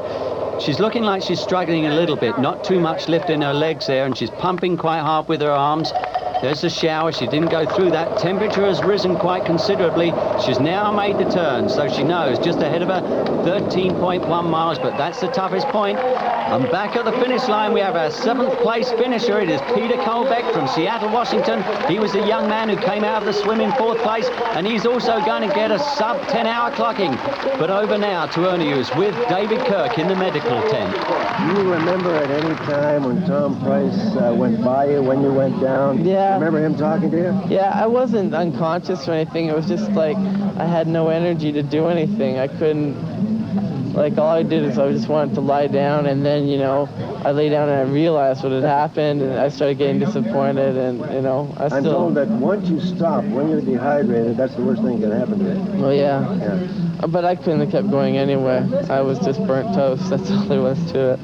She's looking like she's struggling a little bit, not too much lift in her legs there, and she's pumping quite hard with her arms. There's the shower. She didn't go through that. Temperature has risen quite considerably. She's now made the turn, so she knows just ahead of her 13.1 miles, but that's the toughest point. And back at the finish line, we have our 7th place finisher. It is Peter Colbeck from Seattle, Washington. He was the young man who came out of the swim in 4th place, and he's also going to get a sub 10-hour clocking. But over now to Ernie, who's with David Kirk in the medical tent. Do you remember at any time when Tom Price went by you when you went down? Yeah. Remember him talking to you? Yeah, I wasn't unconscious or anything. It was just like I had no energy to do anything. I couldn't, like, all I did is I just wanted to lie down, and then, you know, I lay down and I realized what had happened, and I started getting disappointed, and, you know, I'm told that once you stop, when you're dehydrated, that's the worst thing that can happen to you. Well, yeah. But I couldn't have kept going anyway. I was just burnt toast. That's all there was to it.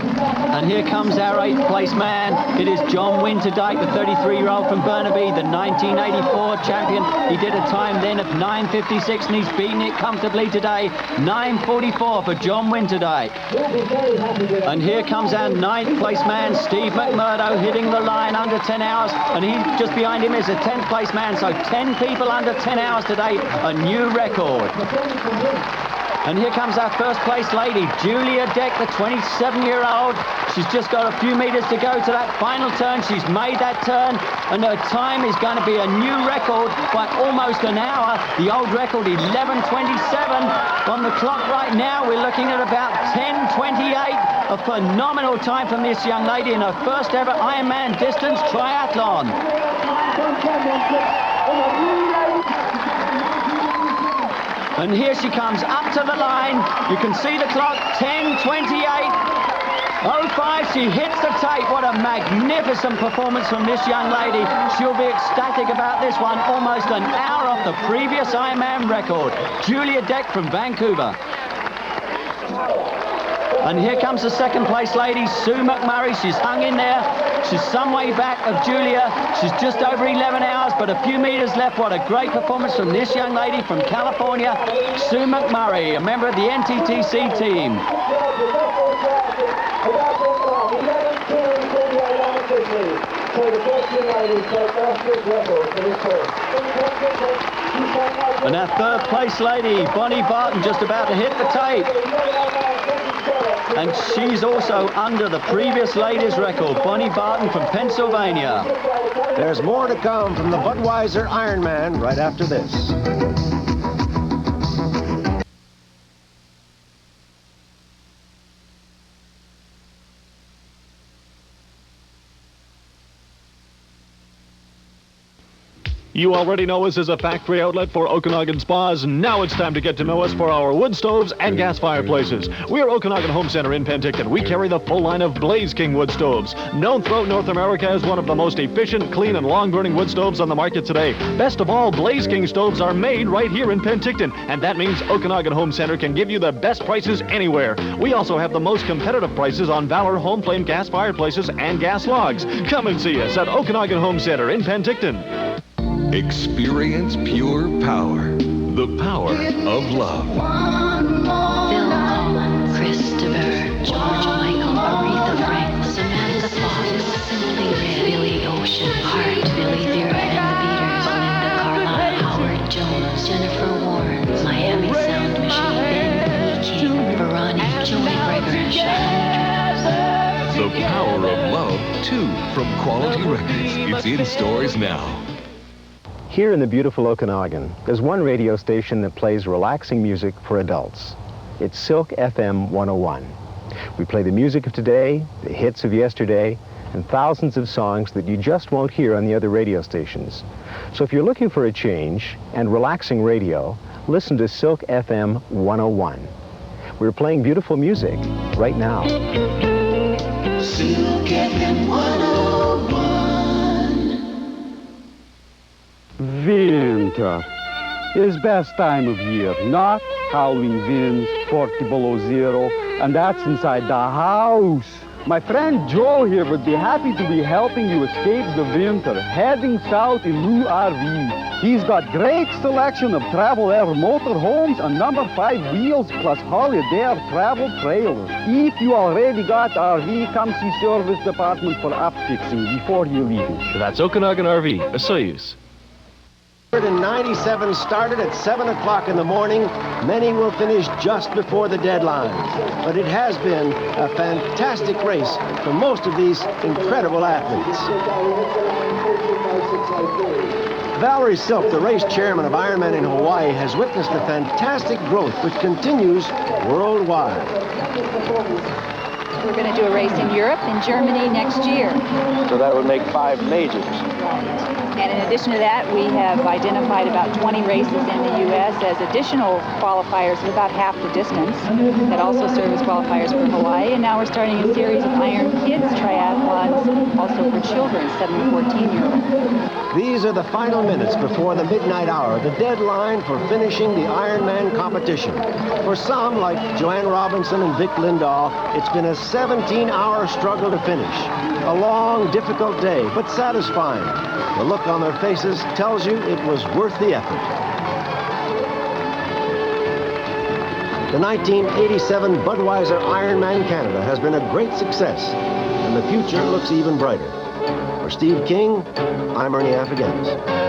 And here comes our 8th place man. It is John Winterdyke, the 33-year-old from Burnaby, the 1984 champion. He did a time then of 9:56, and he's beaten it comfortably today. 9:44 for John Winterdyke. And here comes our 9th place man, Steve McMurdo, hitting the line under 10 hours. And he just behind him is a 10th place man, so 10 people under 10 hours today, a new record. And here comes our 1st place lady, Julia Deck, the 27-year-old. She's just got a few meters to go to that final turn. She's made that turn, and her time is going to be a new record by almost an hour. The old record, 11:27 on the clock right now. We're looking at about 10:28. A phenomenal time from this young lady in her first ever Ironman distance triathlon. And here she comes up to the line. You can see the clock, 10:28. 05, she hits the tape. What a magnificent performance from this young lady. She'll be ecstatic about this one. Almost an hour off the previous Ironman record. Julia Deck from Vancouver. And here comes the 2nd place lady, Sue McMurray. She's hung in there. She's some way back of Julia. She's just over 11 hours, but a few meters left. What a great performance from this young lady from California, Sue McMurray, a member of the NTTC team. And our 3rd place lady, Bonnie Barton, just about to hit the tape. And she's also under the previous ladies' record, Bonnie Barton from Pennsylvania. There's more to come from the Budweiser Ironman right after this. You already know us as a factory outlet for Okanagan spas. Now it's time to get to know us for our wood stoves and gas fireplaces. We are Okanagan Home Center in Penticton. We carry the full line of Blaze King wood stoves, known throughout North America as one of the most efficient, clean, and long-burning wood stoves on the market today. Best of all, Blaze King stoves are made right here in Penticton, and that means Okanagan Home Center can give you the best prices anywhere. We also have the most competitive prices on Valor home flame gas fireplaces and gas logs. Come and see us at Okanagan Home Center in Penticton. Experience pure power. The power of love. Bill Coleman, Christopher, George Michael, Aretha Franklin, Samantha Fox, Simply Red, Billy Ocean, Heart, Billy Vera and the Beaters, Linda Carlisle, Howard Jones, Jennifer Warren, Miami Sound Machine, Ben E. King, Veronique, Joey Greger, and Shine. The power of love, too, from Quality Records. It's in stores now. Here in the beautiful Okanagan, there's one radio station that plays relaxing music for adults. It's Silk FM 101. We play the music of today, the hits of yesterday, and thousands of songs that you just won't hear on the other radio stations. So if you're looking for a change and relaxing radio, listen to Silk FM 101. We're playing beautiful music right now. Silk FM 101. Winter. is best time of year, not howling winds, 40 below zero, and that's inside the house. My friend Joe here would be happy to be helping you escape the winter, heading south in Lou RV. He's got great selection of Travel Air motorhomes and number 5 wheels plus Holiday travel trailers. If you already got RV, come see service department for upfixing before you leave. That's Okanagan RV, a Soyuz. 97 started at 7 o'clock in the morning. Many will finish just before the deadline. But it has been a fantastic race for most of these incredible athletes. Valerie Silk, the race chairman of Ironman in Hawaii, has witnessed the fantastic growth which continues worldwide. We're going to do a race in Europe and Germany next year. So that would make 5 majors. And in addition to that, we have identified about 20 races in the U.S. as additional qualifiers of about half the distance that also serve as qualifiers for Hawaii. And now we're starting a series of Iron Kids triathlons, also for children, 7 to 14-year-olds. These are the final minutes before the midnight hour, the deadline for finishing the Ironman competition. For some, like Joanne Robinson and Vic Lindahl, it's been a 17-hour struggle to finish. A long, difficult day, but satisfying. The look on their faces tells you it was worth the effort. The 1987 Budweiser Ironman Canada has been a great success, and the future looks even brighter. For Steve King, I'm Ernie Afaganis.